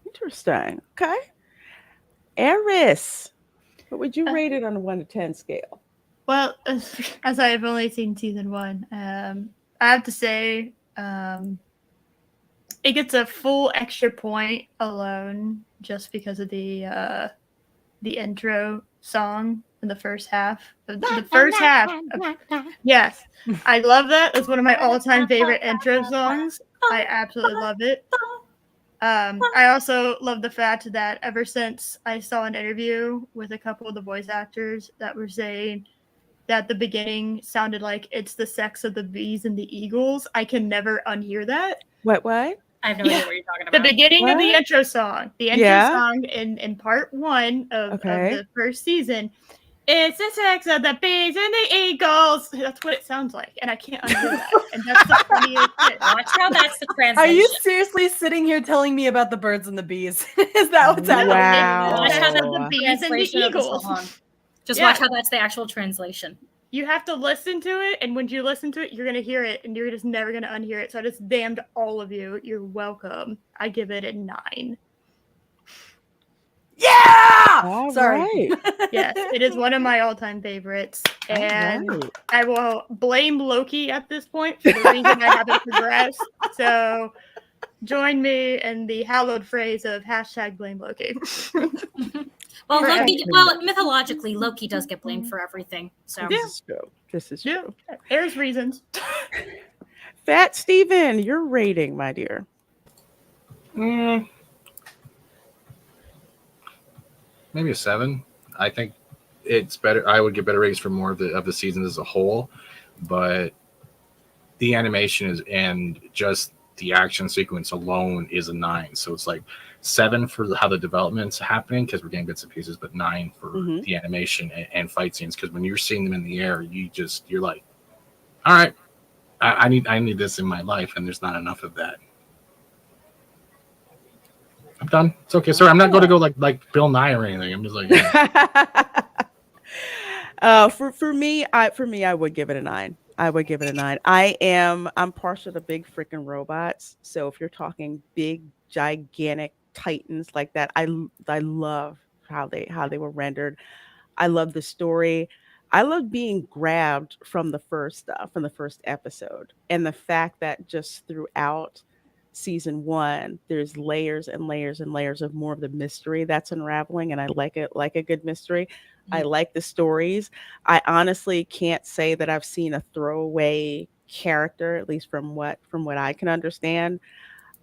Interesting. Okay. Eris, what would you rate it on a 1 to 10 scale? Well, as I have only seen season 1, I have to say it gets a full extra point alone just because of the intro song in the first half. The first half. Yes, I love that. It's one of my all-time favorite intro songs. I absolutely love it. I also love the fact that ever since I saw an interview with a couple of the voice actors that were saying that the beginning sounded like it's the sex of the bees and the eagles, I can never unhear that. What? I have no idea what you're talking about. The beginning of the intro song. The intro song in part 1 of the first season. It's the sex of the bees and the eagles. That's what it sounds like, and I can't undo that. And that's the funniest shit. Watch how that's the translation. Are you seriously sitting here telling me about the birds and the bees? Is that what's happening? Wow. Watch how that's the bees and the eagles. Just watch how that's the actual translation. You have to listen to it, and when you listen to it, you're going to hear it, and you're just never going to unhear it. So I just damned all of you. You're welcome. I give it a 9. Yeah! All Sorry. Right. Yes, it is one of my all-time favorites. And I will blame Loki at this point for the reason I haven't progressed. So join me in the hallowed phrase of #blame Loki. Well, mythologically, Loki does get blamed for everything. So This is true. There's reasons. Fat Steven, your rating, my dear. Maybe a 7. I think it's better. I would give better ratings for more of the seasons as a whole, but the animation is and just the action sequence alone is a 9. So it's like 7 for how the development's happening because we're getting bits and pieces, but 9 for the animation and fight scenes. Because when you're seeing them in the air, you're like, all right, I need this in my life, and there's not enough of that. I'm done. It's okay. Sorry, I'm not going to go like Bill Nye or anything. I'm just like, for me, I would give it a 9. I would give it a 9. I'm partial to big freaking robots. So if you're talking big, gigantic titans like that, I love how they were rendered. I love the story. I love being grabbed from the first episode, and the fact that just throughout season 1 there's layers and layers and layers of more of the mystery that's unraveling, and I like it like a good mystery. I like the stories. I honestly can't say that I've seen a throwaway character, at least from what I can understand.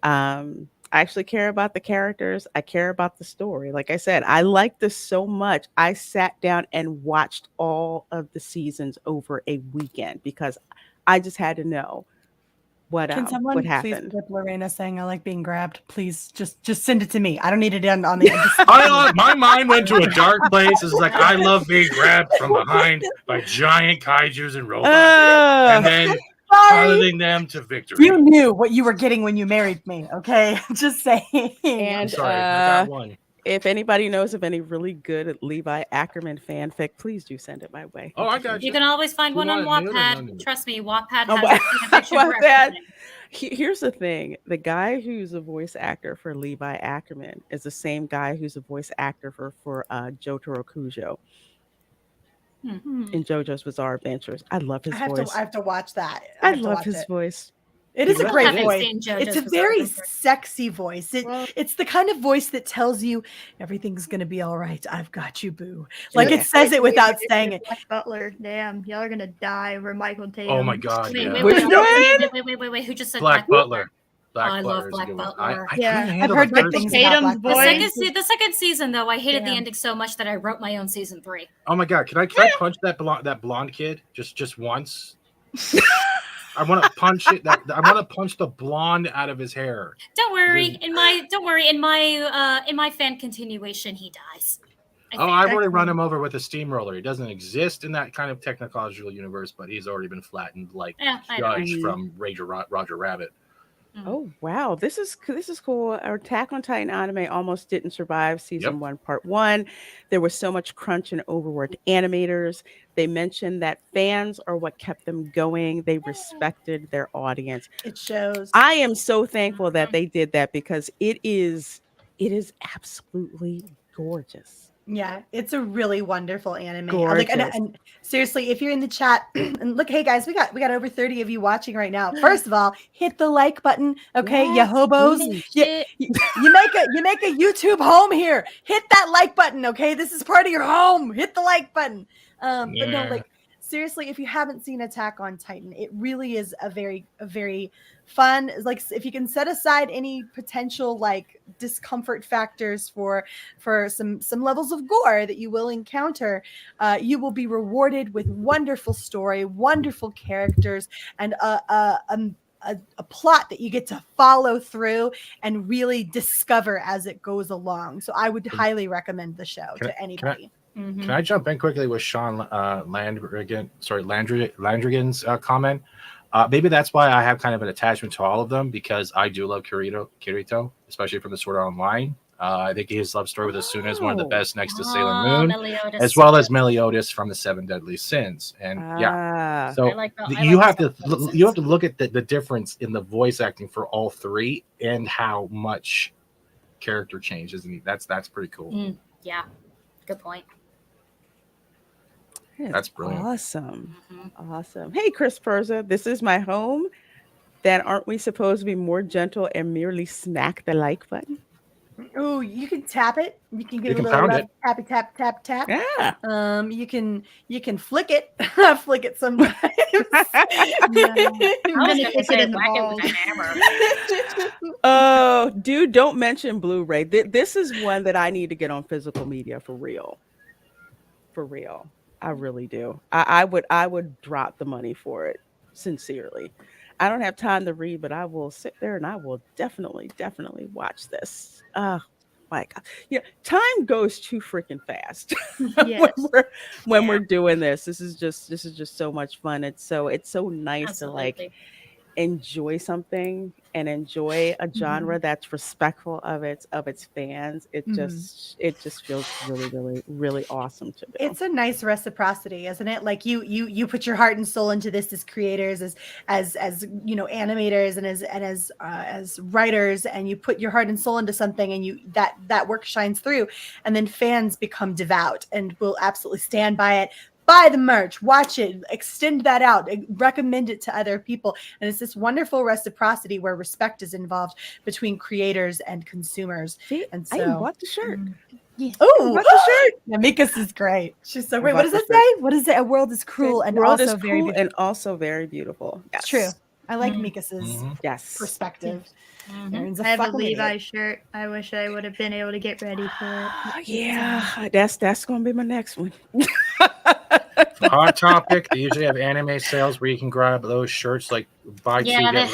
I actually care about the characters. I care about the story. Like I said, I like this so much. I sat down and watched all of the seasons over a weekend because I just had to know Can someone what please happened? clip Lorena saying I like being grabbed? Please, just send it to me. I don't need it on the. My mind went to a dark place. It's like I love being grabbed from behind by giant kaijus and robots, and then piloting them to victory. You knew what you were getting when you married me. Okay, just saying. I'm And sorry, I got one. if anybody knows of any really good Levi Ackerman fanfic, please do send it my way. Oh, I got You can always find Who one on wanted nude or Wattpad. non-nude? Trust me, Wattpad Oh, has wow. a fanfiction for Wattpad. everything. Here's the thing: the guy who's a voice actor for Levi Ackerman is the same guy who's a voice actor for Jotaro Kujo in JoJo's Bizarre Adventures. I love his voice. I have to watch that. I have to love watch his it. voice. It is a People great haven't voice. seen JoJo's It's a Bizarre very Adventure. sexy voice. It's the kind of voice that tells you everything's gonna be all right. I've got you, boo. Like Yeah. it says it without saying it. Black Butler, damn, y'all are gonna die over Michael Tatum. Oh my god! Wait, yeah. wait, Which wait, one? wait. Who just said Black Butler. Oh, I Black love Butler is a Black good one. Butler. I Yeah. couldn't I've handle heard the good first things season. about Tatum's Black voice. Butler. The second season though, I hated the Damn. ending so much that I wrote my own season 3. Oh my god! Can I punch that blonde kid just once? I want to punch it. I want to punch the blonde out of his hair. Don't worry, in my fan continuation, he dies. I've already run him over with a steamroller. He doesn't exist in that kind of technological universe, but he's already been flattened like I know. Judge from Roger Rabbit. Oh wow, this is cool. Our Attack on Titan anime almost didn't survive season 1, part 1. There was so much crunch and overworked animators. They mentioned that fans are what kept them going. They respected their audience. It shows. I am so thankful that they did that because it is absolutely gorgeous. Yeah, it's a really wonderful anime. Gorgeous. And seriously, if you're in the chat and look, hey guys, we got over 30 of you watching right now. First of all, hit the like button, okay? Yes, You hobos. please. You make a YouTube home here. Hit that like button, okay? This is part of your home. Hit the like button. But no, like seriously, if you haven't seen Attack on Titan, it really is a very fun, like if you can set aside any potential like discomfort factors for some levels of gore that you will encounter, you will be rewarded with wonderful story, wonderful characters, and a plot that you get to follow through and really discover as it goes along. So I would highly recommend the show to anybody. Can I jump in quickly with Sean Landrigan's comment? Maybe that's why I have kind of an attachment to all of them, because I do love Kirito, especially from the Sword Art Online. I think his love story with Asuna is one of the best next to Sailor Moon, Meliodas. as well as Meliodas from the Seven Deadly Sins. And so you have to look at the difference in the voice acting for all three and how much character changes, and that's pretty cool. Yeah, good point. That's brilliant. Awesome. Awesome. Hey, Chris Perza, this is my home. Then aren't we supposed to be more gentle and merely smack the like button? Oh, you can tap it. You can get You a can little pound tappy tap tap tap. Yeah. You can flick it. Flick it sometimes. I was Then gonna kick say it in the whack it balls. with a hammer. Oh, dude, don't mention Blu-ray. This is one that I need to get on physical media for real. For real. I really do. I would drop the money for it, sincerely. I don't have time to read, but I will sit there and I will definitely watch this. Oh my God. Yeah, time goes too freaking fast Yes. when we're doing this. This is just so much fun. It's so nice to like enjoy something and enjoy a genre that's respectful of its fans. It just feels really awesome to do. It's a nice reciprocity, isn't it? Like you put your heart and soul into this as creators, as you know, animators and as writers, and you put your heart and soul into something, and that work shines through, and then fans become devout and will absolutely stand by it. Buy the merch, watch it, extend that out, recommend it to other people. And it's this wonderful reciprocity where respect is involved between creators and consumers. See, and I so, even bought the shirt. Oh, bought the shirt. Yeah, Mika's is great. She's so great. bought What does the it say? What is it? A world is cruel and World also is very cool beautiful. and also very beautiful. It's true. I like Mhm. Mika's Yes. perspective. Mhm. Aaron's I have a fucking idiot. Levi shirt. I wish I would have been able to get ready for it. Yeah, that's gonna be my next one. Hot Topic. They usually have anime sales where you can grab those shirts like buy two Yeah, get the one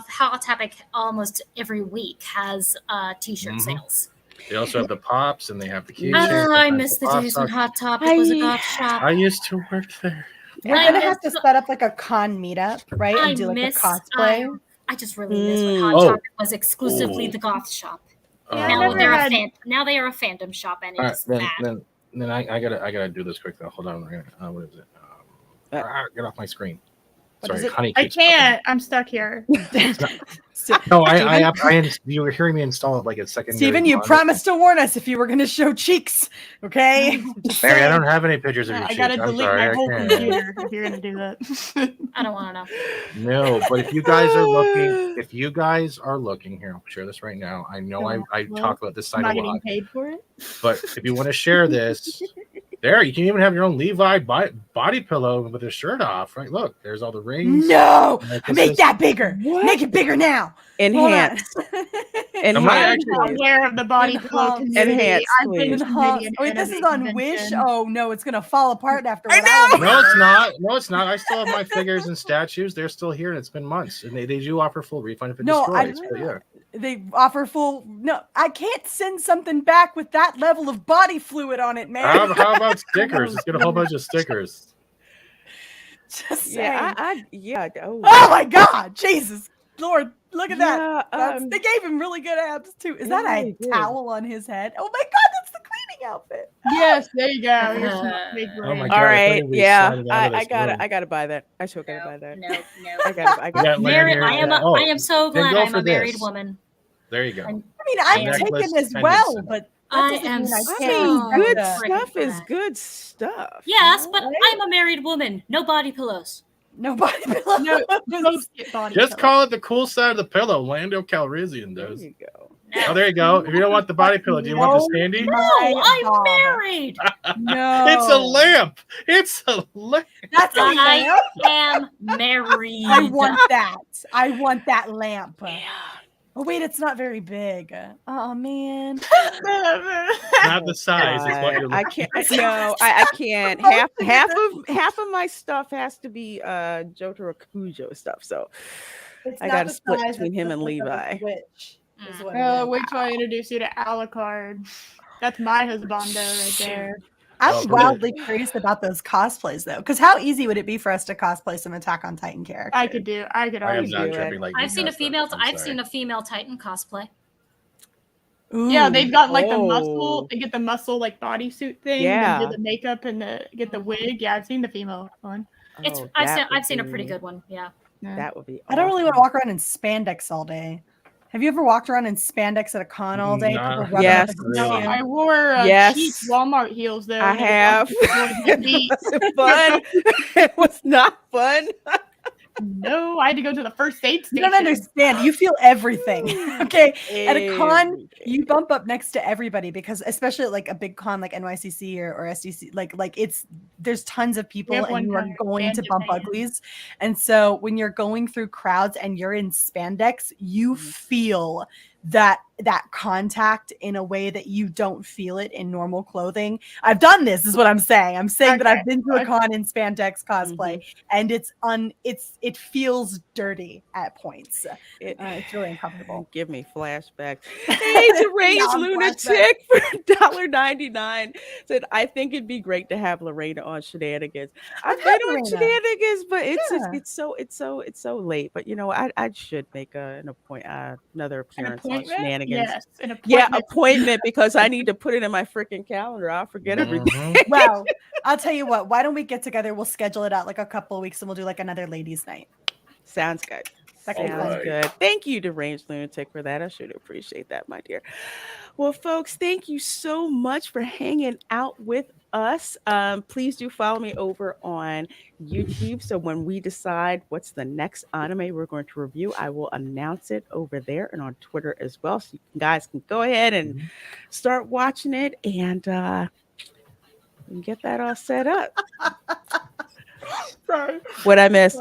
Hot Topic almost every week has t-shirt Mhm. sales. free. They also have the pops and they have the keychains. Oh, I sometimes miss the pop days when socks. Hot Topic was a goth shop. I used to work there. We're I gonna miss have to the- set up like a con meetup, right? I And do like miss a cosplay. I just really miss when Hot Oh. Topic was exclusively Oh. the goth shop. Yeah, I Now never they're had- now they are a fandom shop, and All right, it's bad. then I gotta do this quick though. Hold on. What is it? Get off my screen. What Sorry, is it? honey. I keeps can't. I'm stuck here. No, you were hearing me install it like a second. Steven, you promised to warn us if you were going to show cheeks. Okay. Just Barry, I saying. don't have any pictures of your I cheeks. gotta I'm delete sorry, my I whole can't. computer if you're gonna do that. I don't want to know. No, but if you guys are looking, here, I'll share this right now. I know I talk about this I'm site not a lot, getting paid for it. but if you want to share this, there you can even have your own Levi body pillow with a shirt off. Right? Look, there's all the rings. No, Like, make this that bigger. What? Make it bigger now. Enhance. Am I Enhance. actually- I'm aware of the body pillow Enhance. community. Enhance, I've been please. to Enhance. Canadian Wait, this is Anime on Wish. Convention. Oh no, it's gonna fall apart after I what know. No, it's not. No, it's not. I still have my figures and statues. They're still here, and it's been months. And they do offer full refund if it No, destroys. But yeah. They offer full. No, I can't send something back with that level of body fluid on it, man. How about stickers? Let's get a whole bunch of stickers. Just saying. Yeah. Oh. Oh my God, Jesus, Lord, look at that. Yeah, They gave him really good abs too. Is they that a really did. towel on his head? Oh my God, that's the cleaning outfit. Yes, there you go. You're smart, big Oh my brain. God, All I right. thought we Yeah. decided out of this room. I gotta buy that. I still gotta buy that. No. I gotta. We got Married, Lanyard. I am so then glad go I'm for a married this. woman. There you go. I mean, I'm Necklace, taken as pendants, well, and- but I that doesn't am mean I so I can't mean, respect good that. stuff is glad. good stuff. Yes, but Right? I'm a married woman. No body pillows. No body pillow. No, folks get body Just pillow. call it the cool side of the pillow. Lando Calrissian There does. you go. Oh, there you go. If you don't want the body pillow, do you want the standee? No, My I'm God. married. No, It's a lamp. It's a lamp. That's a lamp. I am married. I want that. I want that lamp. Oh wait, it's not very big. Oh man. Not the size. It's what you're I looking can't. No, I can't. Half of my stuff has to be Jotaro Kujo stuff. So It's I not gotta the split size, between it's him the and flip of a Levi. switch, is Mm. what it Oh, is. wait till I introduce you to Alucard. That's my husbando right there. I'm Oh, wildly curious about those cosplays though, because how easy would it be for us to cosplay some Attack on Titan characters? I could I am always not do it. tripping like I've you seen a guys, female. I'm I've sorry. seen a female Titan cosplay. Yeah, they've got like the Oh. muscle. They get the muscle like bodysuit thing. Yeah. And do the makeup and get the wig. Yeah, I've seen the female one. It's Oh, I've that seen would I've seen a pretty be- good one. Yeah. Yeah. That would be. I don't really want to awesome. walk around in spandex all day. Have you ever walked around in spandex at a con all day? Nah. People rubbing Yes. up against No, you? I wore Yes. cheap Walmart heels though. I and it was have. awkward to be- Was it fun? It was not fun. No, I had to go to the first aid You station. don't understand. You feel everything. Okay. At a con, Everything. you bump up next to everybody because especially at like a big con like NYCC or SDC, like it's there's tons of people have and one you are time going to in bump Japan. uglies. And so when you're going through crowds and you're in spandex, you feel that contact in a way that you don't feel it in normal clothing. I've done this, is what I'm saying. I'm saying that I've been to a Okay. con in spandex cosplay and it feels dirty at points. It's really uncomfortable. Give me flashbacks. Hey, Deranged Yeah, Lunatic for $1.99 said, I think it'd be great to have Lorena on Shenanigans. I've I've been had on Lorena. Shenanigans, but Yeah. it's so late. But you know, I should make another appearance on Shenanigans. Yes, an appointment. Yeah, appointment because I need to put it in my freaking calendar. I'll forget everything. Mhm. Well, I'll tell you what, why don't we get together? We'll schedule it out like a couple of weeks and we'll do like another ladies' night. Sounds good. That could be Sounds fun. good. Thank you, Deranged Lunatic, for that. I should appreciate that, my dear. Well, folks, thank you so much for hanging out with us. Please do follow me over on YouTube. So when we decide what's the next anime we're going to review, I will announce it over there and on Twitter as well. So you guys can go ahead and start watching it and get that all set up. Sorry. What I missed?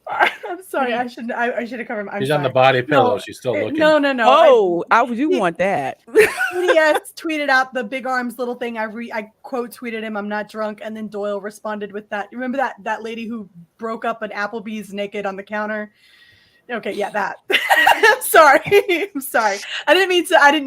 I'm sorry. I should have covered. I'm She's sorry. on the body pillow. No, She's still looking. No. Oh, I do want that. TDS tweeted out the big arms little thing. I quote tweeted him, "I'm not drunk," and then Doyle responded with that. You remember that lady who broke up an Applebee's naked on the counter? Okay, yeah, that. I'm sorry. I'm sorry. I didn't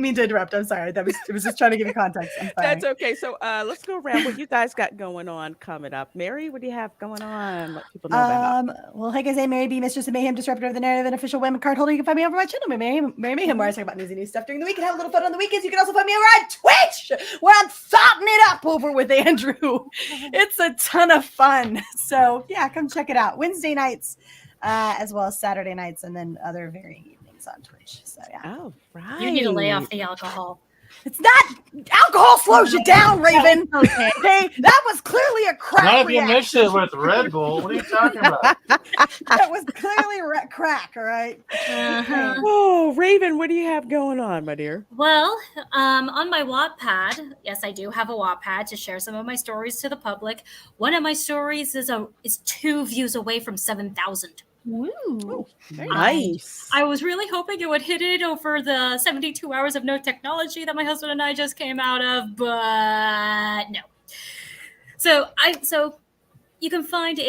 mean to interrupt. I'm sorry. It was just trying to give you context. I'm sorry. That's okay. So let's go around. What you guys got going on coming up? Mary, what do you have going on? Let people know about. Well, like I say, Mary B, Mistress of Mayhem, Disruptor of the Narrative, and official women card holder. You can find me over my channel, Mary Mayhem, where I talk about news and new stuff during the week and have a little fun on the weekends. You can also find me over on Twitch, where I'm thotting it up over with Andrew. It's a ton of fun. So yeah, come check it out. Wednesday nights, as well as Saturday nights, and then other varying evenings on Twitch. So yeah. Oh, right. You need to lay off the alcohol. It's not alcohol slows you down, Raven. Okay. Okay, that was clearly a crack. Not if you reaction. mix it with Red Bull. What are you talking about? That was clearly crack. All right. Uh-huh. Oh, Raven, what do you have going on, my dear? Well, on my Wattpad, yes, I do have a Wattpad to share some of my stories to the public. One of my stories is 2 views away from 7,000. Woo. Very nice. I was really hoping it would hit it over the 72 hours of no technology that my husband and I just came out of, but no. So you can find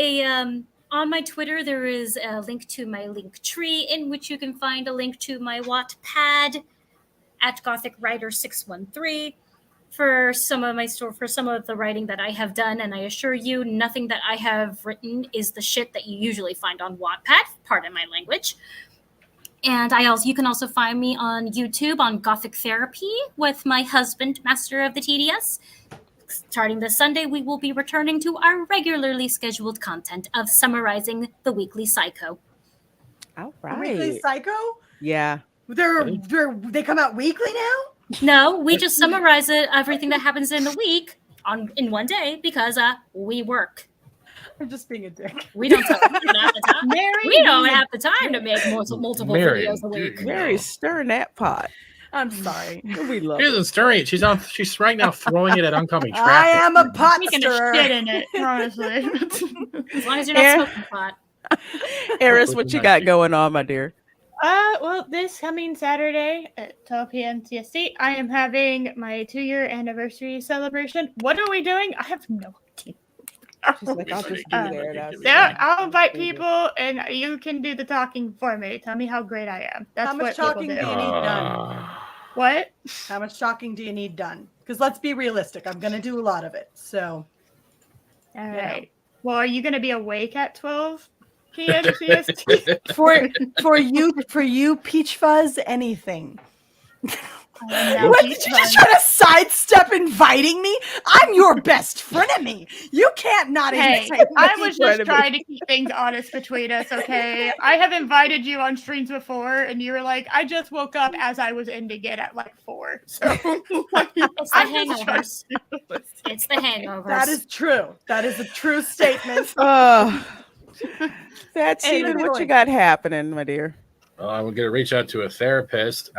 on my Twitter, there is a link to my link tree in which you can find a link to my Wattpad at Gothic Writer 613 for some of the writing that I have done, and I assure you, nothing that I have written is the shit that you usually find on Wattpad. Pardon my language. And you can also find me on YouTube on Gothic Therapy with my husband, Master of the TDS. Starting this Sunday, we will be returning to our regularly scheduled content of summarizing the Weekly Psycho. All right. Weekly Psycho? Yeah. They come out weekly now? No, we just summarize everything that happens in the week in one day because we work. I'm just being a dick. We don't have the time. Mary, We don't have the time to make multiple Mary, videos a week. Very stirring that pot. I'm sorry. We love She it. isn't stirring it. She's right now throwing it at oncoming I traffic. am a pot Making a stirrer. shit in it, honestly. As long as you're not smoking pot. Eris, what you got going on, my dear? Well, this coming Saturday at 12 p.m. CST, I am having my 2-year anniversary celebration. What are we doing? I have no idea. She's like, I'll just be there. That's Yeah, I'll invite people, and you can do the talking for me. Tell me how great I am. That's How much what people talking do. do you need done? What? How much talking do you need done? Because let's be realistic. I'm going to do a lot of it. So, All right. Well, are you going to be awake at 12 p.m. CST? for you, Peach Fuzz, anything. Now, What, did you just try to sidestep inviting me? I'm your best frenemy. You can't not Hey, invite me. I was just Frenemy. trying to keep things honest between us, okay? I have invited you on streams before, and you were like, I just woke up as I was ending it at like 4. So It's the I'm just trying hangovers. It's the hangovers. That is true. That is a true statement. That's Hey, even look what at you it. got happening, my dear. I'm gonna reach out to a therapist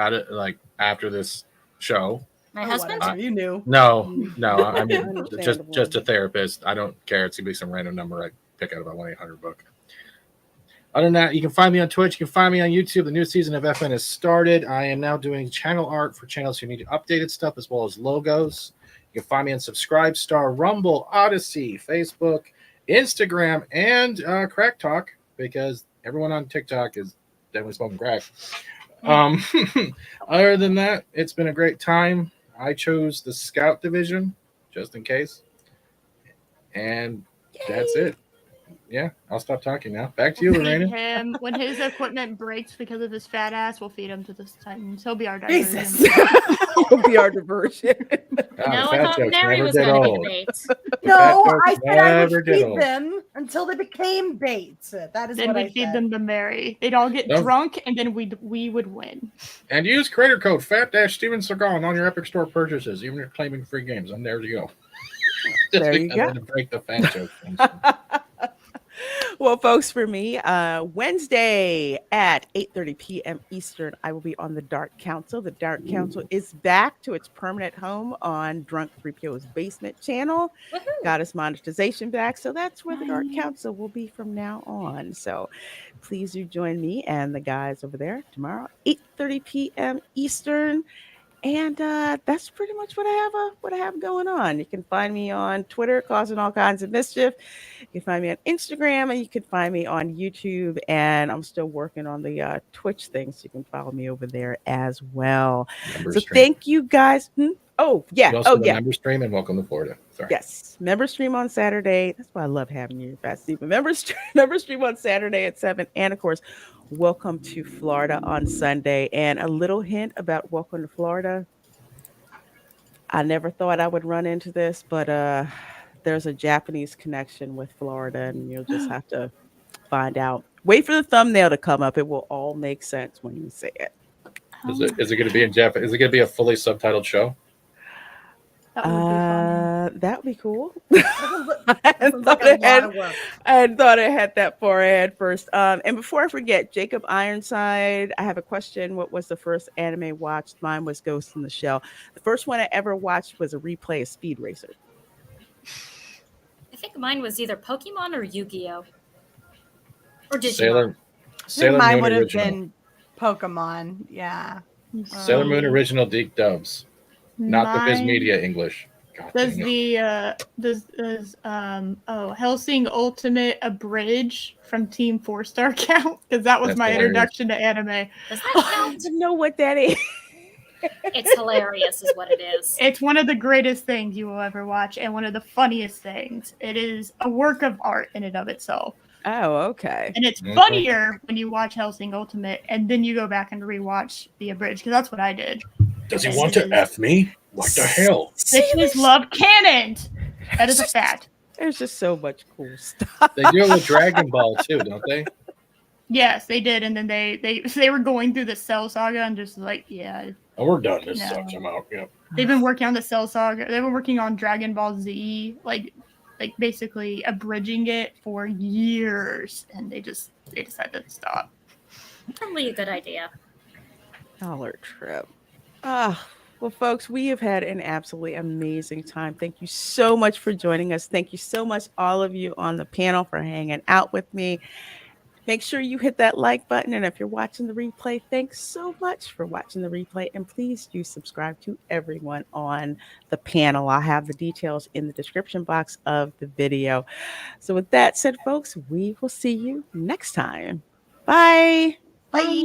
after this show. My husband? Whatever, you knew. No, I mean Understandable. just a therapist. I don't care. It's gonna be some random number I pick out of a 1-800 book. Other than that, you can find me on Twitch. You can find me on YouTube. The new season of FN has started. I am now doing channel art for channels who need updated stuff as well as logos. You can find me on Subscribestar, Rumble, Odyssey, Facebook, Instagram, and Crack Talk, because everyone on TikTok is definitely smoking crack. Other than that, it's been a great time. I chose the Scout Division just in case. And that's it. Yeah, I'll stop talking now. Back to you, Feed Lorena. him. When his equipment breaks because of his fat ass, we'll feed him to the Titans. He'll be our diversion. Jesus. Will be our diversion. No, I thought Mary was going to be the bait. No, I said I never would did feed old. them until they became bait. That is Then what I we'd feed said. them to Mary. They'd all get No. drunk, and then we would win. And use creator code FAT-Steven Seagal on your Epic Store purchases, even if you're claiming free games. And there you go. Just There you because I go. had to break the fan joke. Well, folks, for me, Wednesday at 8:30 p.m. Eastern, I will be on the Dark Council. The Dark Council is back to its permanent home on Drunk 3PO's Basement channel. Woohoo. Got its monetization back, so that's where the Dark Council will be from now on. So please do join me and the guys over there tomorrow, 8:30 p.m. Eastern. And that's pretty much what I have going on. You can find me on Twitter, causing all kinds of mischief. You can find me on Instagram, and you can find me on YouTube. And I'm still working on the Twitch thing, so you can follow me over there as well. Member So stream. thank you guys. Oh yeah, You also oh have a yeah. member stream, and welcome to Florida. Sorry. Yes, member stream on Saturday. That's why I love having you, Fast Stephen. Member stream on Saturday at 7, and of course, welcome to Florida on Sunday. And a little hint about welcome to Florida. I never thought I would run into this, but there's a Japanese connection with Florida, and you'll just have to find out. Wait for the thumbnail to come up; it will all make sense when you see it. Is it going to be in Japanese? Is it going to be a fully subtitled show? That would be fun. That would be cool. That sounds like a lot of work. I thought I had that far ahead first. And before I forget, Jacob Ironside, I have a question. What was the first anime watched? Mine was Ghost in the Shell. The first one I ever watched was a replay of Speed Racer. I think mine was either Pokemon or Yu-Gi-Oh! Or Digimon. Sailor Mine Moon would have original. been Pokemon. Yeah. Sailor Moon original Deep Dubs, not the Viz Mine- Media English. God Does dang it. the Helsing Ultimate Abridge from Team 4-Star count? Because that was That's my hilarious. introduction to anime. Does that I count? don't know what that is. It's hilarious, is what it is. It's one of the greatest things you will ever watch, and one of the funniest things. It is a work of art in and of itself. Oh, okay. And it's Okay. funnier when you watch Helsing Ultimate and then you go back and rewatch the Abridged, because that's what I did. Does he This want to is- F me? What the hell? Bitches love canon. That is a fact. There's just so much cool stuff. They do it with Dragon Ball too, don't they? Yes, they did, and then they were going through the Cell Saga and just like, yeah, Oh, we're done. This No. sucks. I'm out. Yep. they've been working on the Cell Saga. They've been working on Dragon Ball Z, like basically abridging it for years, and they decided to stop. Probably a good idea. Dollar Trip. Well, folks, we have had an absolutely amazing time. Thank you so much for joining us. Thank you so much, all of you on the panel, for hanging out with me. Make sure you hit that like button. And if you're watching the replay, thanks so much for watching the replay. And please do subscribe to everyone on the panel. I'll have the details in the description box of the video. So with that said, folks, we will see you next time. Bye. Bye.